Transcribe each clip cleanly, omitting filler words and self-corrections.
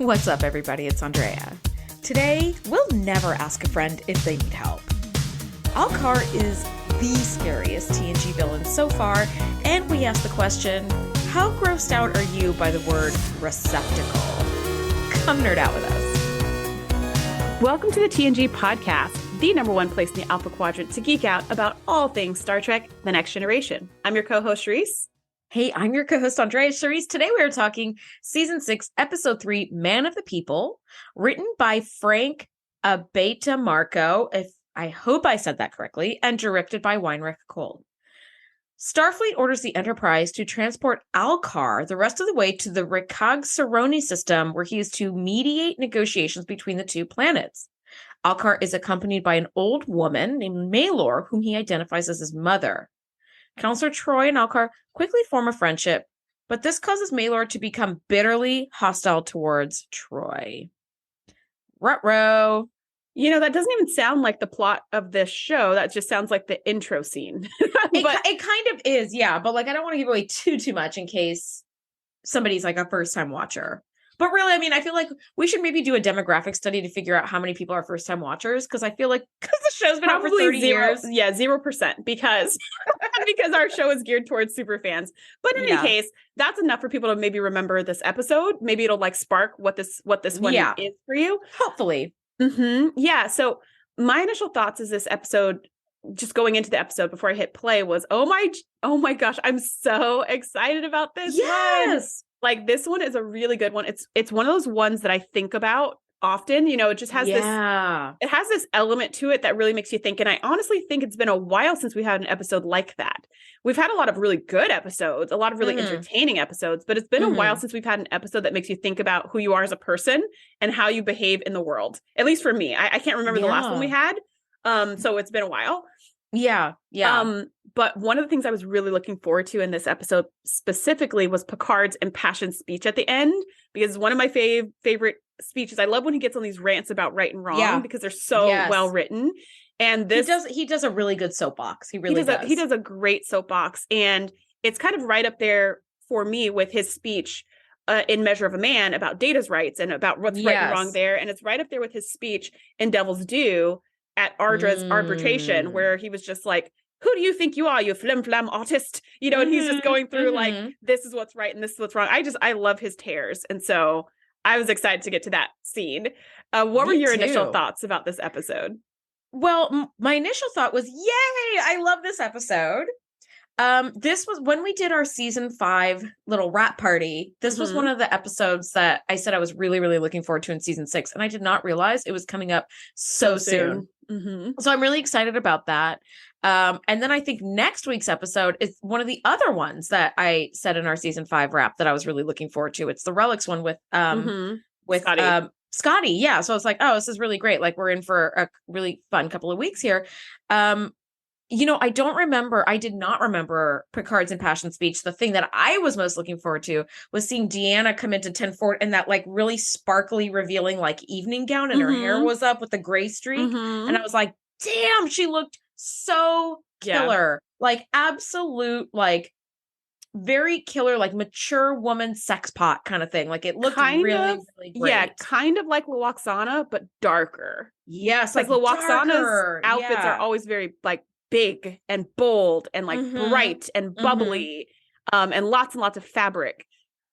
What's up, everybody? It's Andrea. Today, we'll never ask a friend if they need help. Alkar is the scariest TNG villain so far, and we ask the question, how grossed out are you by the word receptacle? Come nerd out with us. Welcome to the TNG Podcast, the number one place in the Alpha Quadrant to geek out about all things Star Trek: The Next Generation. I'm your co-host, Shereese. Hey, I'm your co-host, Andrea. Shereese. Today we are talking Season 6, Episode 3, Man of the People, written by Frank Abate-Marco, I hope I said that correctly, and directed by Weinrich Cole. Starfleet orders the Enterprise to transport Alkar the rest of the way to the Ricag-Saroni system, where he is to mediate negotiations between the two planets. Alkar is accompanied by an old woman named Maylor, whom he identifies as his mother. Counselor Troi and Alkar quickly form a friendship, but this causes Maylor to become bitterly hostile towards Troi. Ruh-roh. You know, that doesn't even sound like the plot of this show. That just sounds like the intro scene. It kind of is, yeah. But like, I don't want to give away too much in case somebody's like a first-time watcher. But really, I mean, I feel like we should maybe do a demographic study to figure out how many people are first-time watchers. Because I feel like the show's been out for 30 years. Yeah, 0%. Because our show is geared towards super fans. But in any case, that's enough for people to maybe remember this episode. Maybe it'll like spark what this one is for you. Hopefully. Mm-hmm. Yeah. So my initial thoughts is this episode, just going into the episode before I hit play, was oh my gosh, I'm so excited about this one. Like, this one is a really good one. It's one of those ones that I think about often. You know, it just has this element to it that really makes you think. And I honestly think it's been a while since we had an episode like that. We've had a lot of really good episodes, a lot of really entertaining episodes, but it's been a while since we've had an episode that makes you think about who you are as a person and how you behave in the world. At least for me, I can't remember the last one we had. So it's been a while. Yeah. But one of the things I was really looking forward to in this episode specifically was Picard's impassioned speech at the end, because it's one of my favorite speeches. I love when he gets on these rants about right and wrong because they're so well written. And this he does a really good soapbox. He does. He does a great soapbox, and it's kind of right up there for me with his speech in Measure of a Man about Data's rights and about what's right and wrong there. And it's right up there with his speech in Devil's Due at Ardra's arbitration, where he was just like, who do you think you are, you flim-flam artist? You know, and he's just going through like, this is what's right and this is what's wrong. I love his tears. And so I was excited to get to that scene. What were your initial thoughts about this episode? Well, my initial thought was, yay, I love this episode. This was when we did our season 5 little wrap party. This was one of the episodes that I said I was really, really looking forward to in season 6. And I did not realize it was coming up so soon. So I'm really excited about that. And then I think next week's episode is one of the other ones that I said in our season 5 wrap that I was really looking forward to. It's the Relics one with Scotty. Yeah. So it's like, oh, this is really great. Like, we're in for a really fun couple of weeks here. You know, I did not remember Picard's impassioned speech. The thing that I was most looking forward to was seeing Deanna come into 10-4 in that like really sparkly, revealing like evening gown, and her hair was up with the gray streak. And I was like, damn, she looked so killer. Like, absolute, like, very killer, like mature woman sex pot kind of thing. Like, it looked really great. Yeah, kind of like Lwaxana, but darker. Yes, like Lwaxana's outfits are always very like big and bold and like bright and bubbly, and lots of fabric.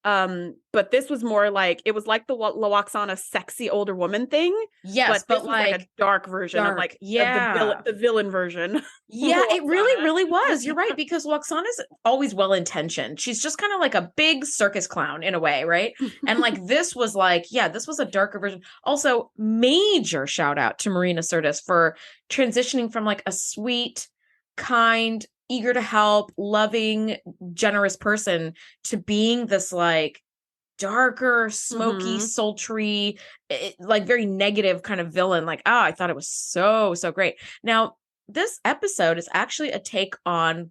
But this was more like, it was like the Lwaxana sexy older woman thing. Yes, but this was like a dark version of like the villain version. Yeah, it really was. You're right, because Lwaxana's always well-intentioned. She's just kind of like a big circus clown in a way, right? And like this was like, this was a darker version. Also, major shout out to Marina Sirtis for transitioning from like a sweet, kind, eager to help, loving, generous person to being this like darker, smoky, sultry, like very negative kind of villain. Like, I thought it was so great. Now, this episode is actually a take on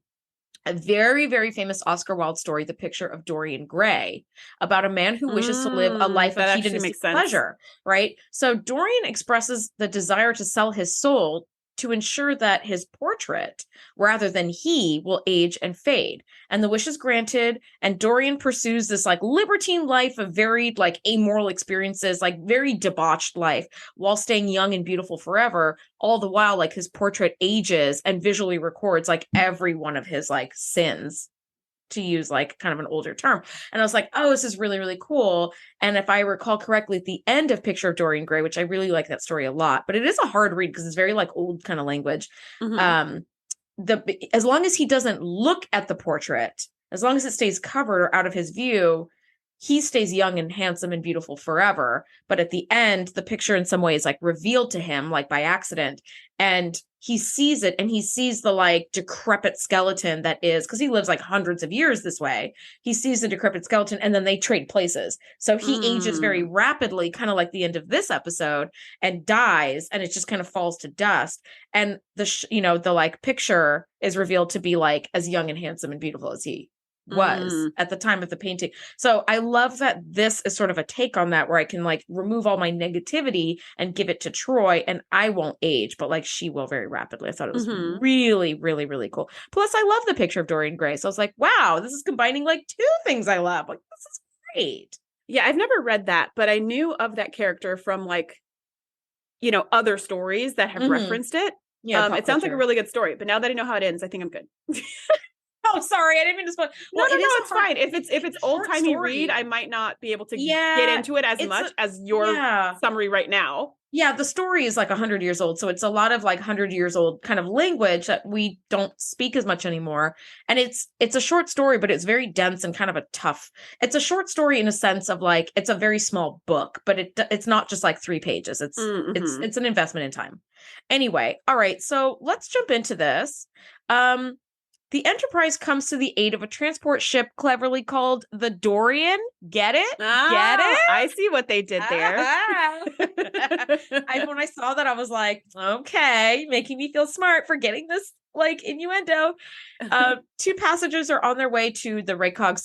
a very, very famous Oscar Wilde story, The Picture of Dorian Gray, about a man who wishes to live a life of hedonistic pleasure, right? So Dorian expresses the desire to sell his soul to ensure that his portrait, rather than he, will age and fade. And the wish is granted, and Dorian pursues this like libertine life of very like amoral experiences, like very debauched life, while staying young and beautiful forever. All the while, like his portrait ages and visually records like every one of his like sins, to use like kind of an older term. And I was like, oh, this is really, really cool. And if I recall correctly, at the end of Picture of Dorian Gray, which I really like that story a lot, but it is a hard read because it's very like old kind of language. As long as he doesn't look at the portrait, as long as it stays covered or out of his view, he stays young and handsome and beautiful forever. But at the end, the picture in some ways like revealed to him, like by accident, and he sees it, and he sees the like decrepit skeleton that is, because he lives like hundreds of years this way. He sees the decrepit skeleton, and then they trade places. So he ages very rapidly, kind of like the end of this episode, and dies, and it just kind of falls to dust. And the like picture is revealed to be like as young and handsome and beautiful as he was at the time of the painting. So I love that this is sort of a take on that, where I can like remove all my negativity and give it to Troy, and I won't age, but like she will very rapidly. I thought it was really, really, really cool. Plus I love the Picture of Dorian Gray. So I was like, wow, this is combining like two things I love. Like, this is great. Yeah, I've never read that, but I knew of that character from like, other stories that have referenced it. Yeah, it sounds like a really good story, but now that I know how it ends, I think I'm good. Oh, sorry, I didn't mean to spoil. Well, no, it's fine. If it's old timey read, I might not be able to get into it as much as your summary right now. Yeah, the story is like 100 years old, so it's a lot of like 100 years old kind of language that we don't speak as much anymore. And it's a short story, but it's very dense and kind of a tough. It's a short story in a sense of like it's a very small book, but it's not just like 3 pages. It's an investment in time. Anyway, all right, so let's jump into this. The Enterprise comes to the aid of a transport ship cleverly called the Dorian. Get it? Get it? I see what they did there. When I saw that, I was like, okay, making me feel smart for getting this like innuendo. 2 passengers are on their way to the Raycog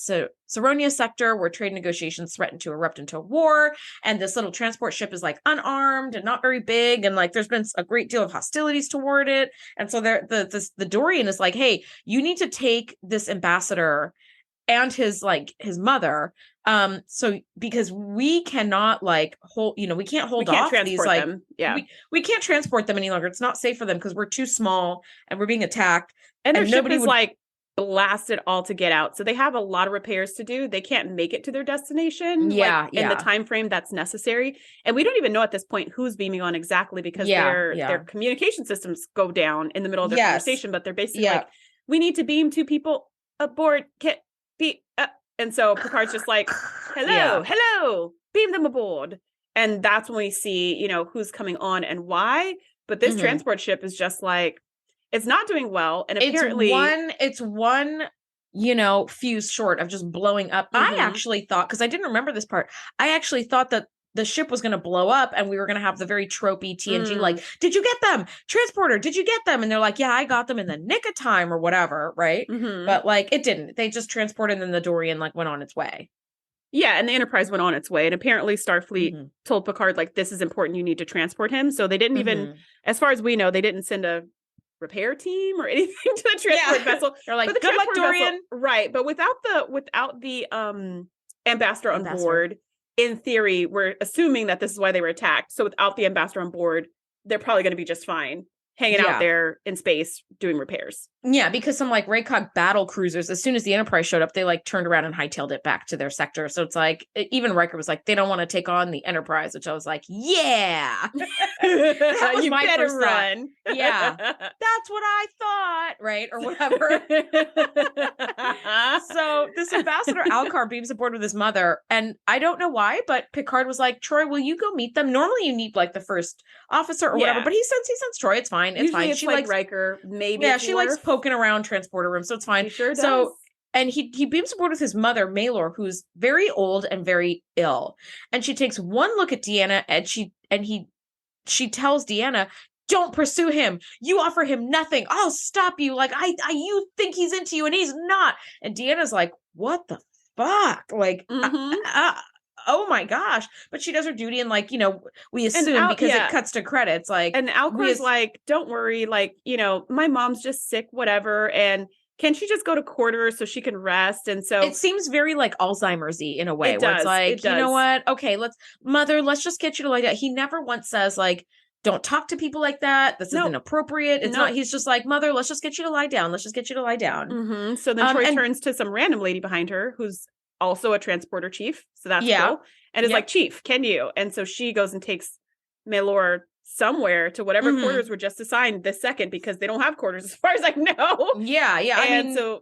Saronia sector, where trade negotiations threaten to erupt into war. And this little transport ship is like unarmed and not very big, and like there's been a great deal of hostilities toward it. And so the Dorian is like, hey, you need to take this ambassador and his mother, so because we cannot like we can't off these like them. Yeah, we can't transport them any longer. It's not safe for them because we're too small and we're being attacked, and their ship is like blasted all to get out, so they have a lot of repairs to do. They can't make it to their destination in the time frame that's necessary, and we don't even know at this point who's beaming on exactly, because their communication systems go down in the middle of their conversation, but they're basically like, we need to beam 2 people aboard. And so Picard's just like, hello, beam them aboard. And that's when we see, who's coming on and why. But this transport ship is just like, it's not doing well. And apparently it's one fuse short of just blowing up. I actually thought, because I didn't remember this part, I actually thought that the ship was going to blow up and we were going to have the very tropey TNG, like, did you get them? Transporter, did you get them? And they're like, yeah, I got them in the nick of time or whatever, right? But like, it didn't. They just transported, and then the Dorian like went on its way. Yeah, and the Enterprise went on its way. And apparently Starfleet told Picard, like, this is important, you need to transport him. So they didn't even, as far as we know, they didn't send a repair team or anything to the transport vessel. They're like, good luck, Dorian. Right, but without the ambassador on board, in theory, we're assuming that this is why they were attacked. So without the ambassador on board, they're probably going to be just fine, hanging out there in space doing repairs. Yeah, because some like Raycog battle cruisers, as soon as the Enterprise showed up, they like turned around and hightailed it back to their sector. So it's like, even Riker was like, they don't want to take on the Enterprise, which I was like, yeah, that was you my better first run. Thought. Yeah, that's what I thought, right? Or whatever. So this ambassador Alkar beams aboard with his mother, and I don't know why, but Picard was like, Troy, will you go meet them? Normally you need like the first officer or whatever, but he sends Troy. It's fine. It's Usually fine. It's she like likes Riker, maybe. Yeah, she likes poking around transporter room, so it's fine. He sure does. So, and he beams aboard with his mother, Malor, who's very old and very ill. And she takes one look at Deanna, and she tells Deanna, don't pursue him. You offer him nothing. I'll stop you. Like you think he's into you and he's not. And Deanna's like, what the fuck? Like, oh my gosh. But she does her duty, and like, we assume because it cuts to credits. Like, and Alkar's like, don't worry, like, my mom's just sick, whatever, and can she just go to quarters so she can rest? And so it seems very like Alzheimer's-y in a way, where it's like, you know what? Okay, let's just get you to lie down. He never once says like, don't talk to people like that. This isn't appropriate. It's not. He's just like, mother, let's just get you to lie down. Let's just get you to lie down. Mm-hmm. So then Troy turns to some random lady behind her who's also a transporter chief. So that's cool. And is like, Chief, can you? And so she goes and takes Maylor somewhere to whatever quarters were just assigned this second, because they don't have quarters as far as I know. Yeah. And so,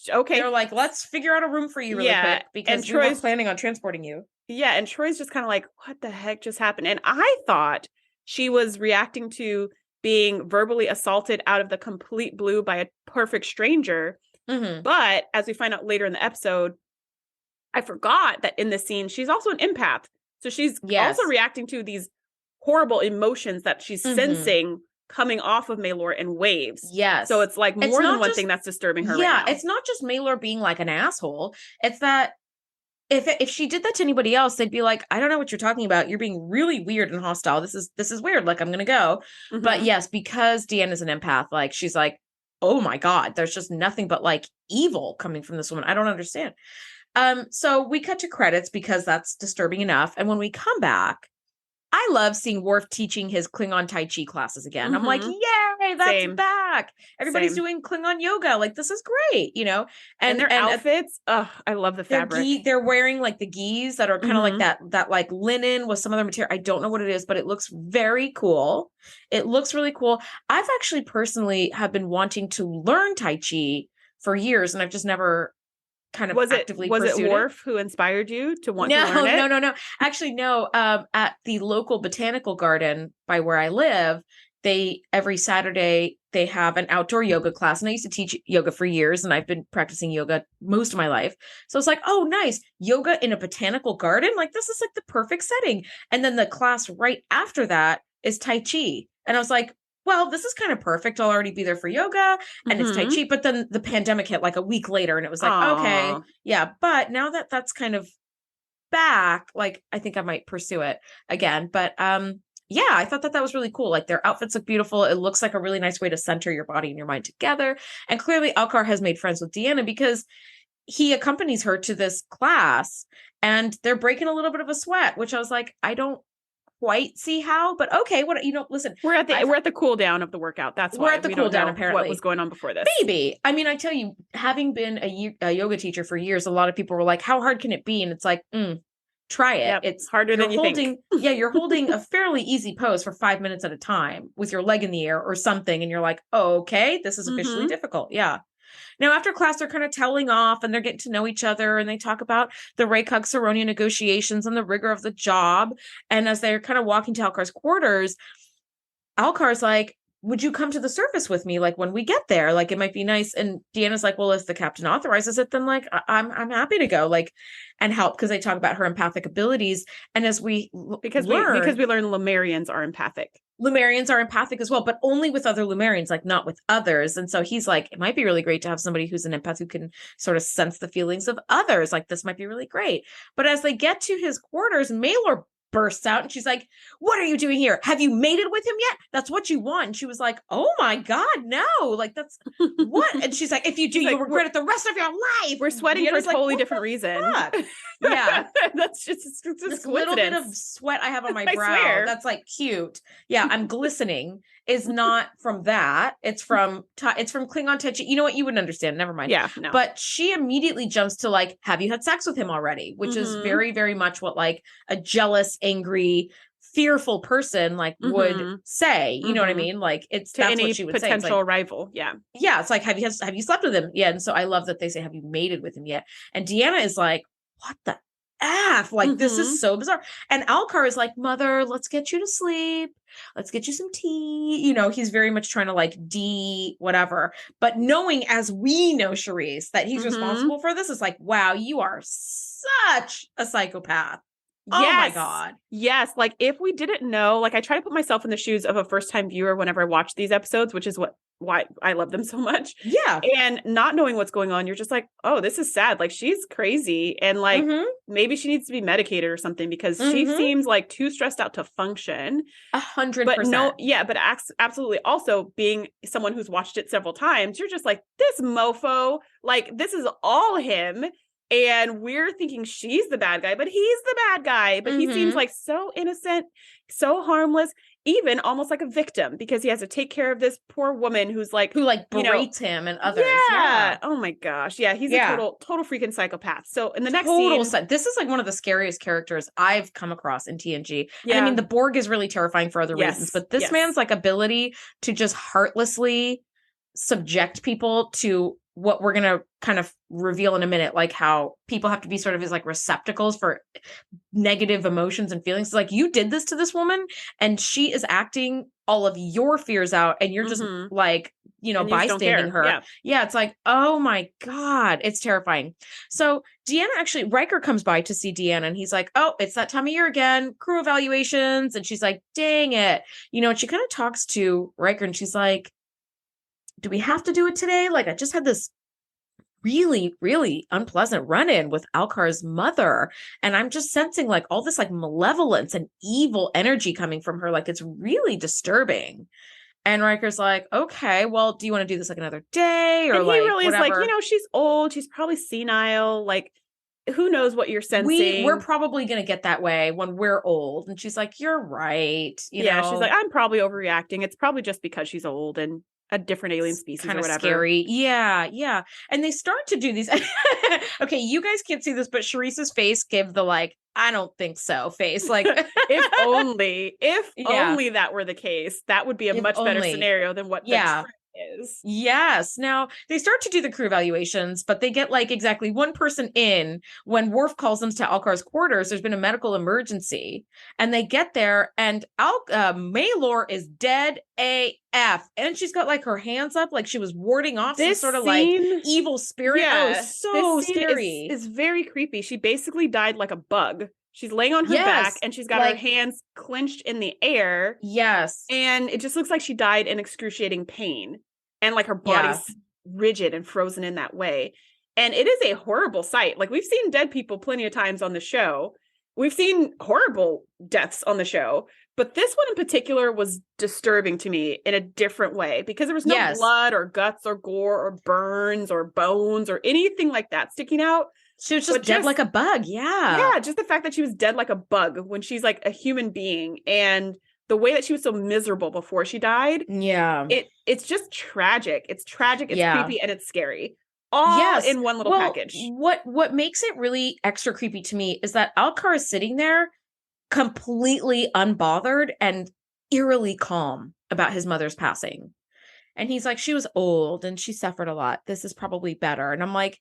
okay. They're like, let's figure out a room for you really quick, because we weren't planning on transporting you. Yeah. And Troy's just kind of like, what the heck just happened? And I thought she was reacting to being verbally assaulted out of the complete blue by a perfect stranger. Mm-hmm. But as we find out later in the episode, I forgot that in this scene, she's also an empath. So she's also reacting to these horrible emotions that she's sensing coming off of Maylor in waves. Yes. So it's like more than one thing that's disturbing her right now. It's not just Maylor being like an asshole. It's that if she did that to anybody else, they'd be like, I don't know what you're talking about. You're being really weird and hostile. This is weird. Like, I'm going to go. Mm-hmm. But yes, because Deanna is an empath, like, she's like, oh my God, there's just nothing but like evil coming from this woman. I don't understand. So we cut to credits because that's disturbing enough. And when we come back, I love seeing Worf teaching his Klingon Tai Chi classes again. Mm-hmm. I'm like, yay, that's back. Everybody's doing Klingon yoga. Like, this is great, And their outfits, I love the fabric. They're wearing like the gis that are kind of like that like linen with some other material. I don't know what it is, but it looks very cool. It looks really cool. I've actually personally have been wanting to learn Tai Chi for years, and I've just never kind of actively pursued it. Worf who inspired you to want to learn it? No. Actually, no. At the local botanical garden by where I live, every Saturday they have an outdoor yoga class. And I used to teach yoga for years, and I've been practicing yoga most of my life. So it's like, oh, nice. Yoga in a botanical garden? Like, this is like the perfect setting. And then the class right after that is Tai Chi. And I was like, well, this is kind of perfect. I'll already be there for yoga, and it's Tai Chi. But then the pandemic hit like a week later, and it was like, okay, yeah. But now that that's kind of back, like, I think I might pursue it again. But yeah, I thought that was really cool. Like, their outfits look beautiful. It looks like a really nice way to center your body and your mind together. And clearly Alkar has made friends with Deanna because he accompanies her to this class, and they're breaking a little bit of a sweat, which I was like, I don't quite see how, but okay, listen, we're at the cool down of the workout. That's why we're at the cool down. Apparently, what was going on before this? Maybe. I mean, I tell you, having been a yoga teacher for years, a lot of people were like, "How hard can it be?" And it's like, try it. Yep, it's harder than you think. Yeah, you're holding a fairly easy pose for 5 minutes at a time with your leg in the air or something, and you're like, oh, okay, this is officially difficult. Yeah. Now, after class, they're kind of telling off, and they're getting to know each other, and they talk about the Raycog-Saronia negotiations and the rigor of the job. And as they're kind of walking to Alkar's quarters, Alkar's like, would you come to the surface with me? Like, when we get there, like, it might be nice. And Deanna's like, well, if the captain authorizes it, then like, I'm happy to go, like, and help. Cause they talk about her empathic abilities. And as we learn Lumerians are empathic. Lumerians are empathic as well, but only with other Lumerians, like not with others. And so he's like, it might be really great to have somebody who's an empath who can sort of sense the feelings of others. Like, this might be really great. But as they get to his quarters, Maylor bursts out and she's like, what are you doing here? Have you mated with him yet? That's what you want. And she was like, oh my God, no. Like, that's what? And she's like, if you do, you'll regret it the rest of your life. We're sweating for a totally different reason. Yeah. That's just this little bit of sweat I have on my brow. That's like cute. Yeah. I'm glistening is not from that. It's from Klingon Tai Chi. You know what? You wouldn't understand. Never mind. Yeah. No. But she immediately jumps to like, have you had sex with him already? Which is very, very much what like a jealous, angry, fearful person like would say. You know what I mean? Like, that's any what she would say. Potential like, rival. Yeah. Yeah. It's like, have you slept with him? Yeah. And so I love that they say, have you mated with him yet? And Deanna is like, what the F? Like, this is so bizarre. And Alkar is like, mother, let's get you to sleep. Let's get you some tea. You know, he's very much trying to like whatever. But knowing, as we know, Shereese, that he's responsible for this is like, wow, you are such a psychopath. Oh my God. Yes. Like if we didn't know, like I try to put myself in the shoes of a first-time viewer whenever I watch these episodes, which is why I love them so much. Yeah. And not knowing what's going on, you're just like, oh, this is sad. Like she's crazy. And like maybe she needs to be medicated or something because she seems like too stressed out to function. 100%. But no, yeah, but absolutely. Also being someone who's watched it several times, you're just like, this mofo, like this is all him. And we're thinking she's the bad guy, but he's the bad guy. But he seems like so innocent, so harmless, even almost like a victim because he has to take care of this poor woman who berates him and others. Yeah. Oh my gosh. Yeah. He's a total freaking psychopath. So in the next scene, this is like one of the scariest characters I've come across in TNG. Yeah. And I mean, the Borg is really terrifying for other reasons, but this man's like ability to just heartlessly subject people to what we're going to kind of reveal in a minute, like how people have to be sort of his like receptacles for negative emotions and feelings. It's like you did this to this woman and she is acting all of your fears out and you're just like, bystanding her. Yeah. It's like, oh my God, it's terrifying. So Riker comes by to see Deanna and he's like, oh, it's that time of year again, crew evaluations. And she's like, dang it. And she kind of talks to Riker and she's like, do we have to do it today? Like, I just had this really, really unpleasant run-in with Alkar's mother. And I'm just sensing like all this like malevolence and evil energy coming from her. Like, it's really disturbing. And Riker's like, okay, well, do you want to do this like another day? Or and like, he really whatever. is like, she's old. She's probably senile. Like, who knows what you're sensing? We're probably going to get that way when we're old. And she's like, you're right. She's like, I'm probably overreacting. It's probably just because she's old and a different alien species kind or of whatever. Scary. Yeah. And they start to do these. Okay, you guys can't see this, but Shereese's face gave the like, I don't think so face. Like if only that were the case, that would be a much better scenario than what the truth is. Yes. Now they start to do the crew evaluations, but they get like exactly one person in when Worf calls them to Alkar's quarters. There's been a medical emergency and they get there and Maylor is dead AF. And she's got like her hands up like she was warding off some sort of like evil spirit. Oh, so scary. Is very creepy. She basically died like a bug. She's laying on her back and she's got her hands clenched in the air. Yes. And it just looks like she died in excruciating pain. And like her body's rigid and frozen in that way. And it is a horrible sight. Like we've seen dead people plenty of times on the show. We've seen horrible deaths on the show. But this one in particular was disturbing to me in a different way because there was no blood or guts or gore or burns or bones or anything like that sticking out. She was just dead like a bug. Yeah. Yeah. Just the fact that she was dead like a bug when she's like a human being and the way that she was so miserable before she died. Yeah. It's just tragic. It's tragic. It's creepy and it's scary. All in one little package. What makes it really extra creepy to me is that Alkar is sitting there completely unbothered and eerily calm about his mother's passing. And he's like, she was old and she suffered a lot. This is probably better. And I'm like,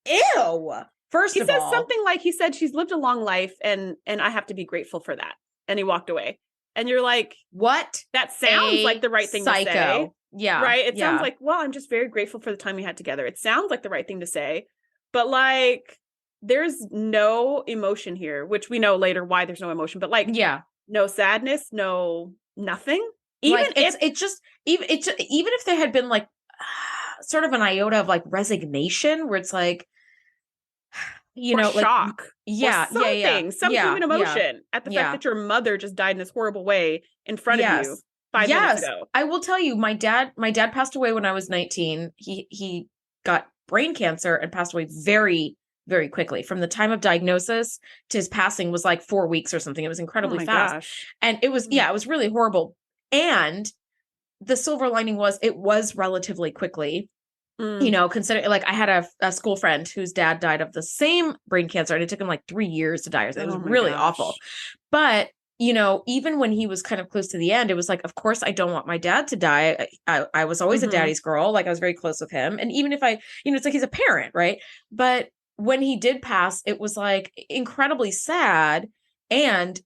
ew. He says something like, he said she's lived a long life and I have to be grateful for that. And he walked away. And you're like, what? That sounds like the right thing to say. Yeah. Right? It sounds like, well, I'm just very grateful for the time we had together. It sounds like the right thing to say. But like, there's no emotion here, which we know later why there's no emotion. But like, no sadness, no nothing. Even like even if there had been like sort of an iota of like resignation where it's like, like shock. Some human emotion at the fact that your mother just died in this horrible way in front of you 5 minutes ago. I will tell you, my dad passed away when I was 19. He got brain cancer and passed away very, very quickly. From the time of diagnosis to his passing was like 4 weeks or something. It was incredibly fast. Gosh. And it was, it was really horrible. And the silver lining was it was relatively quickly. Consider like I had a school friend whose dad died of the same brain cancer and it took him like 3 years to die. It was really awful. But, even when he was kind of close to the end, it was like, of course, I don't want my dad to die. I was always a daddy's girl. Like I was very close with him. And even if it's like he's a parent, right? But when he did pass, it was like incredibly sad. And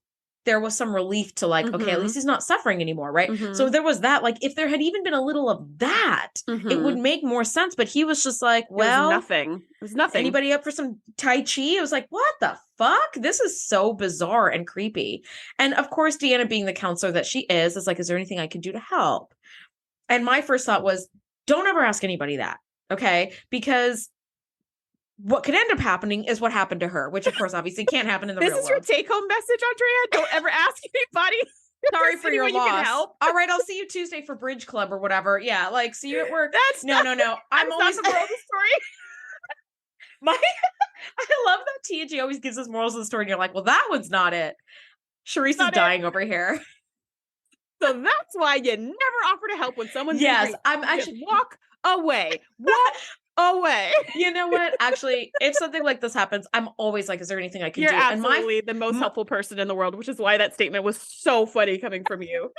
there was some relief to like, okay, at least he's not suffering anymore, right? So there was that, like, if there had even been a little of that, it would make more sense. But he was just like, well, it was nothing. Anybody up for some Tai Chi? It was like, what the fuck? This is so bizarre and creepy. And of course, Deanna, being the counselor that she is like, is there anything I can do to help? And my first thought was, don't ever ask anybody that, okay? Because what could end up happening is what happened to her, which of course obviously can't happen in the real world. This is your take-home message, Andrea? Don't ever ask anybody. Sorry for your loss. All right, I'll see you Tuesday for Bridge Club or whatever. Yeah, like, see you at work. No. I'm always the moral of the story. I love that TNG always gives us morals of the story, and you're like, well, that one's not it. Shereese is dying over here. So that's why you never offer to help when someone's I'm actually walk away. Walk away. You know what? Actually, if something like this happens, I'm always like, is there anything I can do? You're absolutely the most helpful person in the world, which is why that statement was so funny coming from you.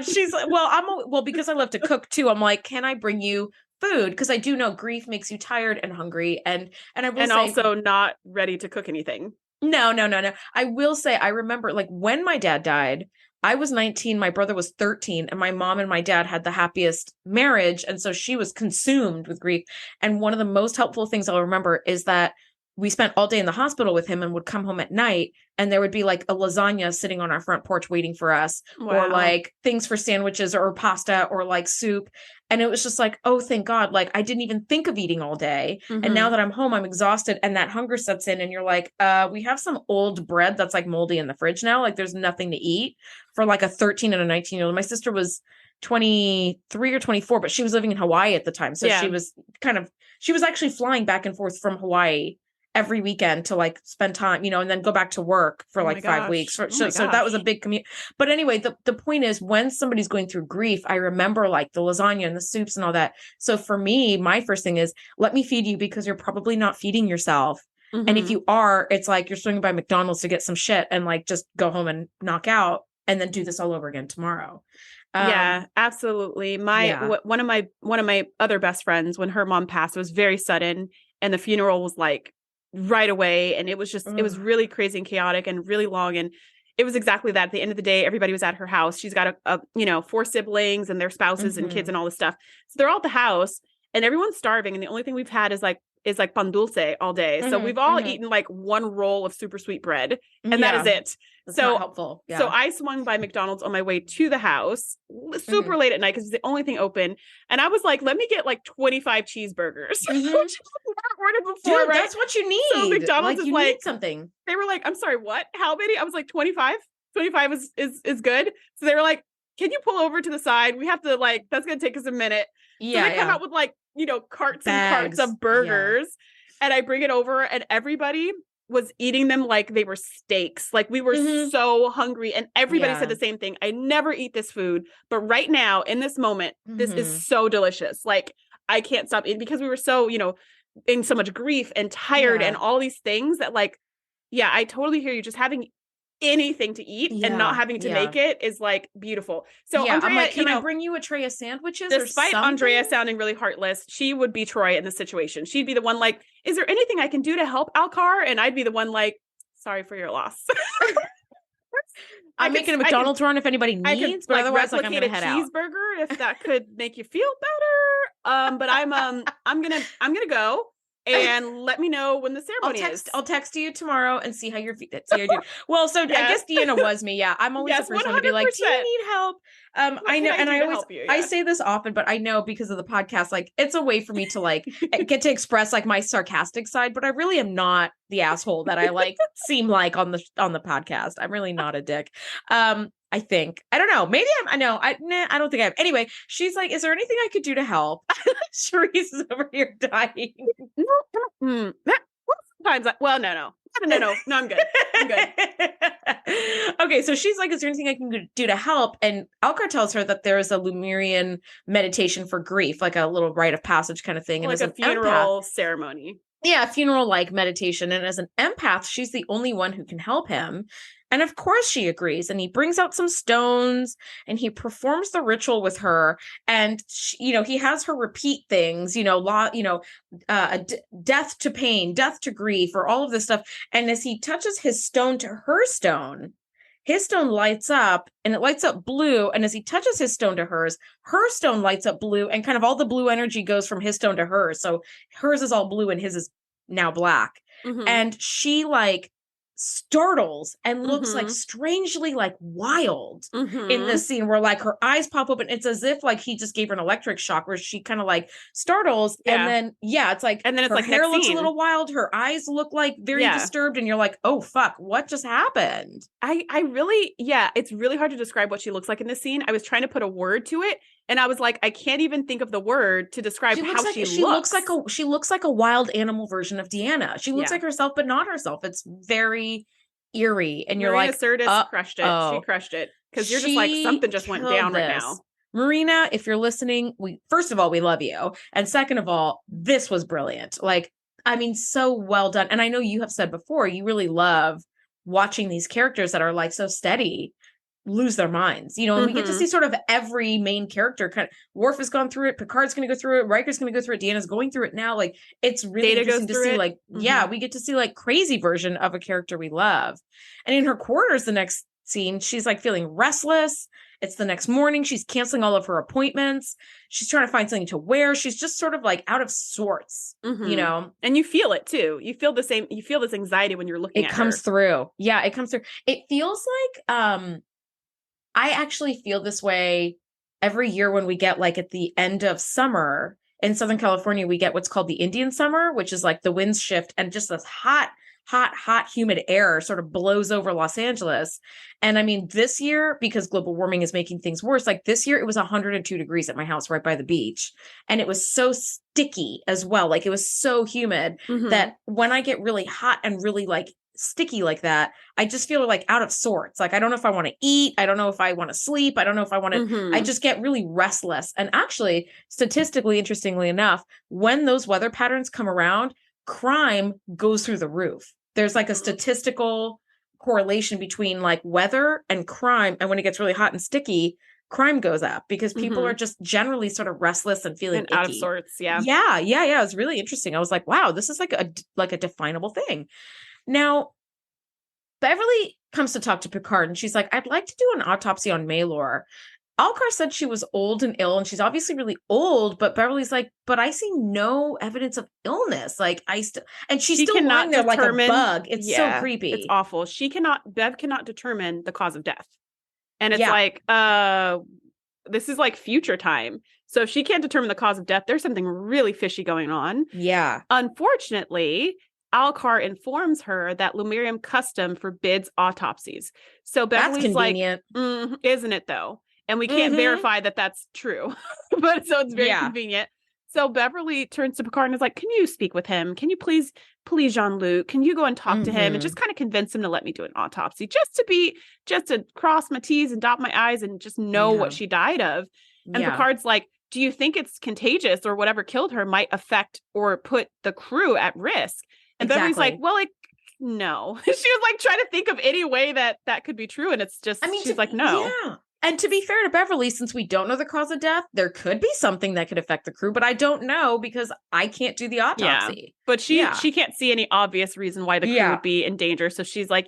She's like, well, because I love to cook too. I'm like, can I bring you food? Because I do know grief makes you tired and hungry, and I will say, also not ready to cook anything. No. I will say, I remember like when my dad died, I was 19, my brother was 13, and my mom and my dad had the happiest marriage. And so she was consumed with grief. And one of the most helpful things I'll remember is that we spent all day in the hospital with him and would come home at night, and there would be like a lasagna sitting on our front porch waiting for us, or like things for sandwiches or pasta or like soup. And it was just like, oh, thank God. Like, I didn't even think of eating all day. And now that I'm home, I'm exhausted, and that hunger sets in, and you're like, we have some old bread that's like moldy in the fridge now. Like, there's nothing to eat for like a 13 and a 19-year-old. My sister was 23 or 24, but she was living in Hawaii at the time. So she was actually flying back and forth from Hawaii every weekend to like spend time, and then go back to work for like 5 weeks. So that was a big commute. But anyway, the point is, when somebody's going through grief, I remember like the lasagna and the soups and all that. So for me, my first thing is, let me feed you, because you're probably not feeding yourself. And if you are, it's like you're swinging by McDonald's to get some shit and like just go home and knock out and then do this all over again tomorrow. Yeah, absolutely. One of my other best friends, when her mom passed, it was very sudden, and the funeral was like right away, and it was just it was really crazy and chaotic and really long, and it was exactly that. At the end of the day, everybody was at her house. She's got a 4 siblings and their spouses and kids and all this stuff, so they're all at the house, and everyone's starving, and the only thing we've had is like pan dulce all day. So we've all eaten like one roll of super sweet bread, and that is it. That's so helpful. Yeah. So I swung by McDonald's on my way to the house super late at night, because it's the only thing open. And I was like, let me get like 25 cheeseburgers. Which I've ordered before. Dude, right? that's what you need. So McDonald's is like something. They were like, I'm sorry, what? How many? I was like, 25. 25 is good. So they were like, can you pull over to the side? We have to like, that's gonna take us a minute. Yeah. So they come out with like, carts and carts of burgers. Yeah. And I bring it over, and everybody was eating them like they were steaks. Like, we were so hungry, and everybody said the same thing. I never eat this food, but right now in this moment, this is so delicious. Like, I can't stop eating, because we were so, in so much grief and tired and all these things that like, I totally hear you. Just having anything to eat and not having to make it is like beautiful. So Andrea, I'm like, can I bring you a tray of sandwiches? Despite Andrea sounding really heartless, she would be Troy in this situation. She'd be the one like, is there anything I can do to help, Alkar? And I'd be the one like, sorry for your loss. I'm making a McDonald's run if anybody needs, but otherwise like, I'm gonna head out. Cheeseburger if that could make you feel better. But I'm gonna go. And let me know when the ceremony is. I'll text you tomorrow and see how you're doing. Well, so I guess Deanna was me. Yeah, I'm always the first one to be like, do you need help? I know, and I always I say this often, but I know because of the podcast, like, it's a way for me to like get to express like my sarcastic side, but I really am not the asshole that I like seem like on the podcast. I'm really not a dick. I think. I don't know. Maybe I don't think I have. Anyway, she's like, is there anything I could do to help? Shereese is over here dying. Sometimes no, I'm good. Okay, so she's like, is there anything I can do to help? And Alkar tells her that there is a Lemurian meditation for grief, like a little rite of passage kind of thing. Like and a funeral ceremony. Yeah, funeral-like meditation. And as an empath, she's the only one who can help him. And of course she agrees. And he brings out some stones and he performs the ritual with her. And, he has her repeat things, death to pain, death to grief, or all of this stuff. And as he touches his stone to her stone, his stone lights up and it lights up blue. And as he touches his stone to hers, her stone lights up blue and kind of all the blue energy goes from his stone to hers. So hers is all blue and his is now black. And she like startles and looks like strangely like wild in this scene where like her eyes pop open. It's as if like he just gave her an electric shock where she kind of like startles and then it's like, and then it's her like hair looks a little wild, her eyes look like very disturbed, and you're like, oh fuck, what just happened? I really it's really hard to describe what she looks like in this scene. I was trying to put a word to it and I was like, I can't even think of the word to describe how she looks. She looks like a wild animal version of Deanna. She looks like herself but not herself. It's very eerie, and you're Marina like, Sirtis crushed it. She crushed it because you're just like, something just went down right now. Marina, if you're listening, first of all, we love you, and second of all, this was brilliant. Like, I mean, so well done. And I know you have said before you really love watching these characters that are like so steady lose their minds, you know, and we get to see sort of every main character kind of. Worf has gone through it, Picard's going to go through it, Riker's going to go through it, Deanna's going through it now. Like, it's really interesting to see like we get to see like crazy version of a character we love. And in her quarters, the next scene, she's like feeling restless. It's the next morning, she's canceling all of her appointments, she's trying to find something to wear, she's just sort of like out of sorts, you know. And you feel it too, you feel this anxiety when you're looking at her. It comes through. It feels like I actually feel this way every year when we get like at the end of summer in Southern California, we get what's called the Indian summer, which is like the winds shift and just this hot, humid air sort of blows over Los Angeles. And I mean, this year, because global warming is making things worse, like this year, it was 102 degrees at my house right by the beach. And it was so sticky as well. Like it was so humid that when I get really hot and really like sticky like that, I just feel like out of sorts. Like, I don't know if I want to eat. I don't know if I want to sleep. I don't know if I want to, I just get really restless. And actually, statistically, interestingly enough, when those weather patterns come around, crime goes through the roof. There's like a statistical correlation between like weather and crime. And when it gets really hot and sticky, crime goes up because people are just generally sort of restless and feeling out of sorts. Yeah. It was really interesting. I was like, wow, this is like a definable thing. Now, Beverly comes to talk to Picard and she's like, I'd like to do an autopsy on Maylor. Alkar said she was old and ill, and she's obviously really old, but Beverly's like, but I see no evidence of illness. Like, and she's still lying there like a bug. It's so creepy. It's awful. Bev cannot determine the cause of death. And it's like, this is like future time. So if she can't determine the cause of death, there's something really fishy going on. Yeah. Unfortunately, Alkar informs her that Lumerium custom forbids autopsies. So Beverly's like, isn't it though? And we can't verify that that's true. But so it's very convenient. So Beverly turns to Picard and is like, can you speak with him? Can you please Jean-Luc, can you go and talk to him and just kind of convince him to let me do an autopsy just to cross my T's and dot my I's and just know what she died of. And Picard's like, do you think it's contagious or whatever killed her might affect or put the crew at risk? And Beverly's like, well, like, no. She was like trying to think of any way that could be true. And it's just, she's like, no. Yeah. And to be fair to Beverly, since we don't know the cause of death, there could be something that could affect the crew, but I don't know because I can't do the autopsy. Yeah. But she can't see any obvious reason why the crew would be in danger. So she's like,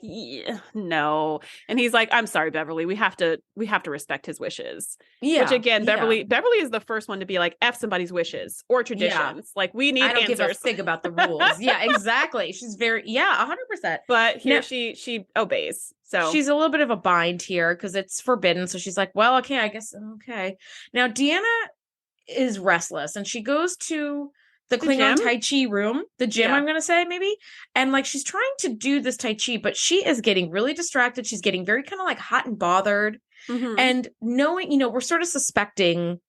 no. And he's like, I'm sorry, Beverly. We have to respect his wishes. Yeah. Which again, Beverly is the first one to be like, F somebody's wishes or traditions. Yeah. Like we need answers. I don't give a fig about the rules. Yeah, exactly. She's very 100%. But here she obeys. So she's a little bit of a bind here because it's forbidden. So she's like, well, okay, I guess. Okay. Now, Deanna is restless and she goes to the Klingon Tai Chi room, the gym, I'm going to say maybe. And like, she's trying to do this Tai Chi, but she is getting really distracted. She's getting very kind of like hot and bothered. And knowing, we're sort of suspecting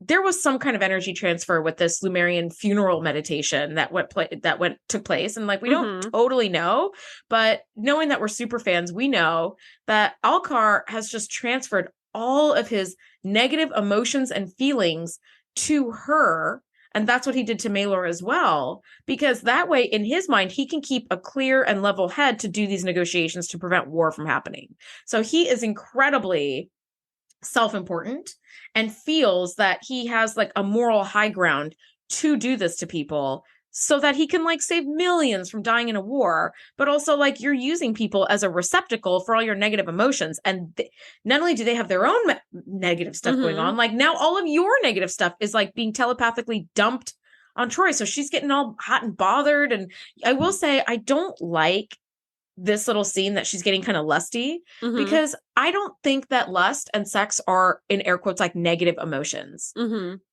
there was some kind of energy transfer with this Lumerian funeral meditation that took place. And like, we don't totally know, but knowing that we're super fans, we know that Alkar has just transferred all of his negative emotions and feelings to her. And that's what he did to Maylor as well, because that way in his mind, he can keep a clear and level head to do these negotiations to prevent war from happening. So he is incredibly self-important and feels that he has like a moral high ground to do this to people so that he can like save millions from dying in a war, but also like you're using people as a receptacle for all your negative emotions. And not only do they have their own negative stuff going on, like now all of your negative stuff is like being telepathically dumped on Troy. So she's getting all hot and bothered. And I will say, I don't like this little scene that she's getting kind of lusty because I don't think that lust and sex are, in air quotes, like negative emotions.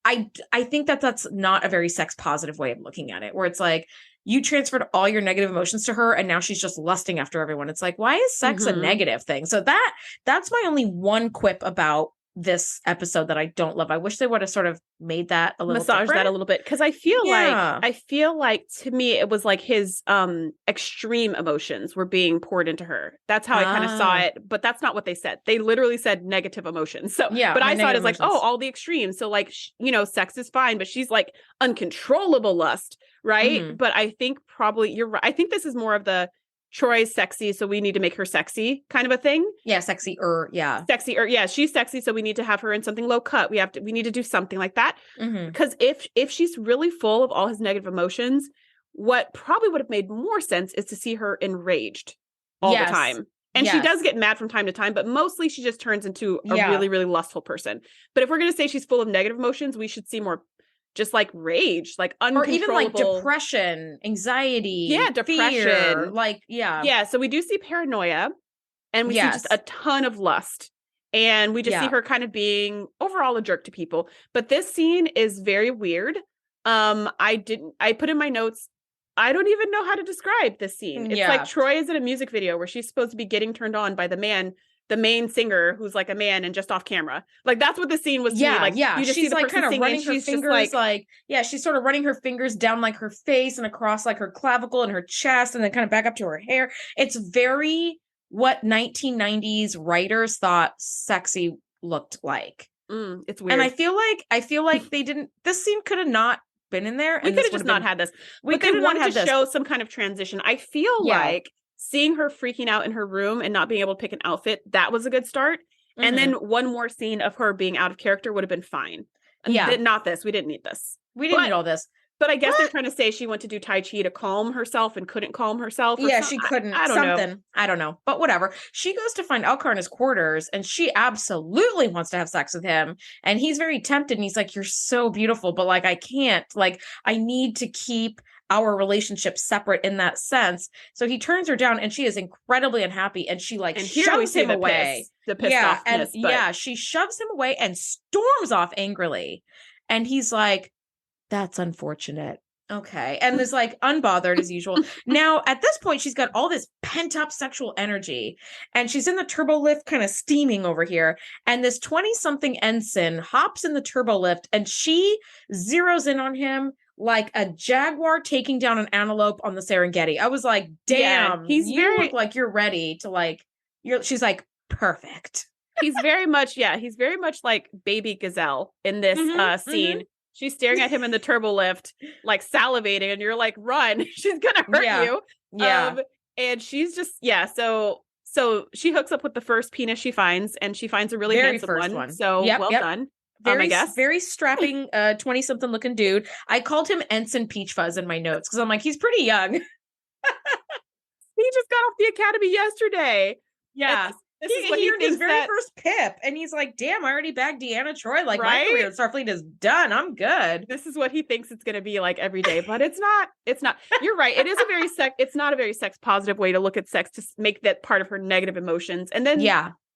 I think that that's not a very sex positive way of looking at it, where it's like you transferred all your negative emotions to her and now she's just lusting after everyone. It's like, why is sex a negative thing? So that's my only one quip about this episode that I don't love. I wish they would have sort of made that a little massage different. that a little bit, because I feel like to me it was like his extreme emotions were being poured into her. That's how I kind of saw it, but that's not what they said. They literally said negative emotions. So yeah, but I saw it as like, oh, all the extremes. So like sex is fine, but she's like uncontrollable lust, right? But I think probably you're right. I think this is more of the Troy's sexy, so we need to make her sexy kind of a thing. Yeah, sexier. Yeah. Sexier. Yeah, she's sexy, so we need to have her in something low cut. We need to do something like that. Because if she's really full of all his negative emotions, what probably would have made more sense is to see her enraged all the time. And she does get mad from time to time, but mostly she just turns into a really, really lustful person. But if we're going to say she's full of negative emotions, we should see more just like rage, like uncontrollable. Or even like depression, anxiety. Yeah, depression. Fear, like, yeah. Yeah, so we do see paranoia and we see just a ton of lust. And we just see her kind of being overall a jerk to people. But this scene is very weird. I put in my notes, I don't even know how to describe this scene. It's like Troy is in a music video where she's supposed to be getting turned on by the main singer who's like a man and just off camera. Like that's what the scene was to me. Like you just she's like kind of running her fingers like she's sort of running her fingers down like her face and across like her clavicle and her chest and then kind of back up to her hair. It's very what 1990s writers thought sexy looked like. It's weird. And I feel like they didn't, this scene could have not been in there. We could have just not had this. We could have wanted to show some kind of transition. I feel like seeing her freaking out in her room and not being able to pick an outfit, that was a good start. And then one more scene of her being out of character would have been fine. Not this. We didn't need this. We didn't need all this. But I guess they're trying to say she went to do Tai Chi to calm herself and couldn't calm herself. Yeah, she couldn't. I don't know. I don't know. But whatever. She goes to find Alkar in his quarters and she absolutely wants to have sex with him. And he's very tempted. And he's like, you're so beautiful, but like, I can't. Like, I need to keep our relationship separate in that sense. So he turns her down and she is incredibly unhappy. And she like shoves him away. She shoves him away and storms off angrily. And he's like, that's unfortunate. Okay. And is like unbothered as usual. Now, at this point, she's got all this pent up sexual energy and she's in the turbo lift kind of steaming over here. And this 20-something ensign hops in the turbo lift and she zeroes in on him like a jaguar taking down an antelope on the Serengeti. I was like, damn, you look like you're ready to like, she's like, perfect. He's very much like baby gazelle in this scene. She's staring at him in the turbo lift, like salivating, and you're like, run, she's gonna hurt you. Yeah. And she's just, so she hooks up with the first penis she finds, and she finds a really handsome one. So well done. I guess. Very strapping 20-something looking dude. I called him Ensign Peach Fuzz in my notes because I'm like, he's pretty young. He just got off the academy yesterday. Yeah. He earned his very first pip, and he's like, damn, I already bagged Deanna Troi. Like, my career at Starfleet is done. I'm good. This is what he thinks it's going to be like every day, but it's not. It's not. You're right. It is it's not a very sex positive way to look at sex, to make that part of her negative emotions. And then,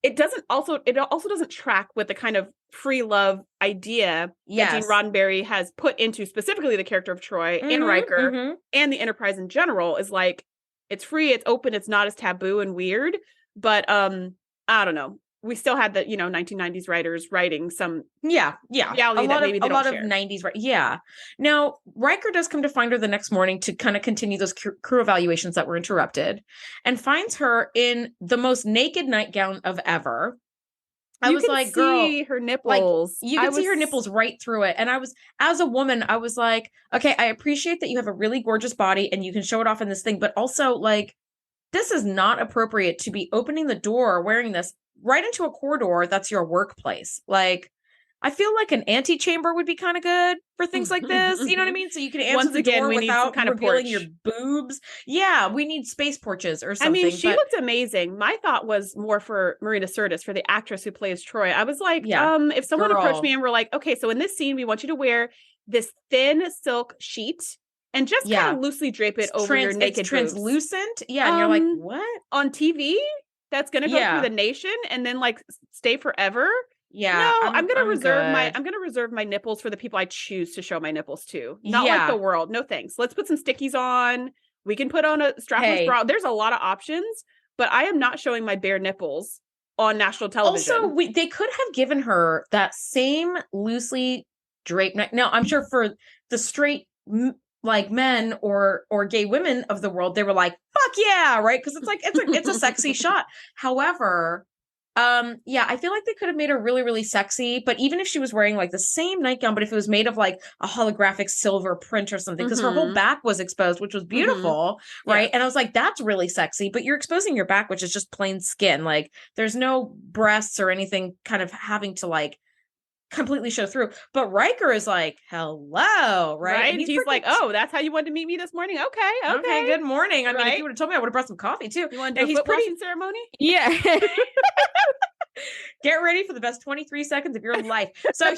it also doesn't track with the kind of free love idea that Gene Roddenberry has put into specifically the character of Troi and Riker and the Enterprise in general. Is like, it's free, it's open, it's not as taboo and weird. But I don't know. We still had the 1990s writers writing some a lot of 90s Now Riker does come to find her the next morning to kind of continue those crew evaluations that were interrupted, and finds her in the most naked nightgown of ever. I was like, girl, her nipples. Like, you can see her nipples right through it. And I was, as a woman, I was like, okay, I appreciate that you have a really gorgeous body and you can show it off in this thing, but also like, this is not appropriate to be opening the door wearing this right into a corridor that's your workplace. Like, I feel like an antechamber would be kind of good for things like this. You know what I mean? So you can answer the door without kind of revealing your boobs. Yeah, we need space porches or something. I mean, she looked amazing. My thought was more for Marina Sirtis, for the actress who plays Troy. I was like, if someone approached me and were like, okay, so in this scene, we want you to wear this thin silk sheet and just kind of loosely drape it over your naked boobs. Translucent. Yeah. And you're like, what? On TV? That's going to go through the nation and then like stay forever? Yeah. No, I'm going to reserve my nipples for the people I choose to show my nipples to. Not like the world. No thanks. Let's put some stickies on. We can put on a strapless bra. There's a lot of options, but I am not showing my bare nipples on national television. Also, they could have given her that same loosely draped neck. Now, I'm sure for the straight like men or gay women of the world, they were like, fuck yeah, right? Because it's like it's a sexy shot. However, I feel like they could have made her really, really sexy. But even if she was wearing like the same nightgown, but if it was made of like a holographic silver print or something, because her whole back was exposed, which was beautiful, right? And I was like, that's really sexy. But you're exposing your back, which is just plain skin. Like there's no breasts or anything kind of having to like completely show through. But Riker is like, hello, right? And he's like, oh, that's how you wanted to meet me this morning? Okay, good morning. I mean, if you would have told me, I would have brought some coffee too. You want to do a foot washing ceremony? Yeah. Get ready for the best 23 seconds of your life. So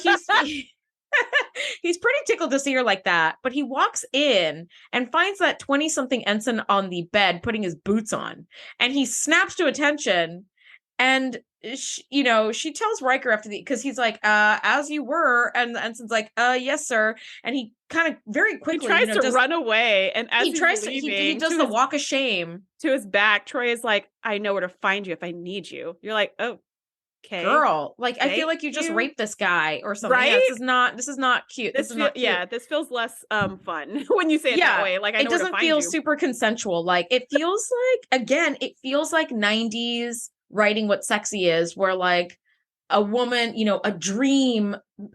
he's pretty tickled to see her like that, but he walks in and finds that 20-something ensign on the bed putting his boots on, and he snaps to attention. And she tells Riker because he's like, as you were, and the ensign's like, yes, sir. And he kind of very quickly tries to run away, and as he does the walk of shame to his back. Troy is like, I know where to find you if I need you. You're like, oh, okay, girl. Like, I feel like you just raped this guy or something. Right? Yeah, this is not cute. This is not cute. Yeah, this feels less fun when you say it that way. Like, I know where to find you. It doesn't feel super consensual. Like, it feels like, again, it feels like 90s writing what sexy is, where like a woman,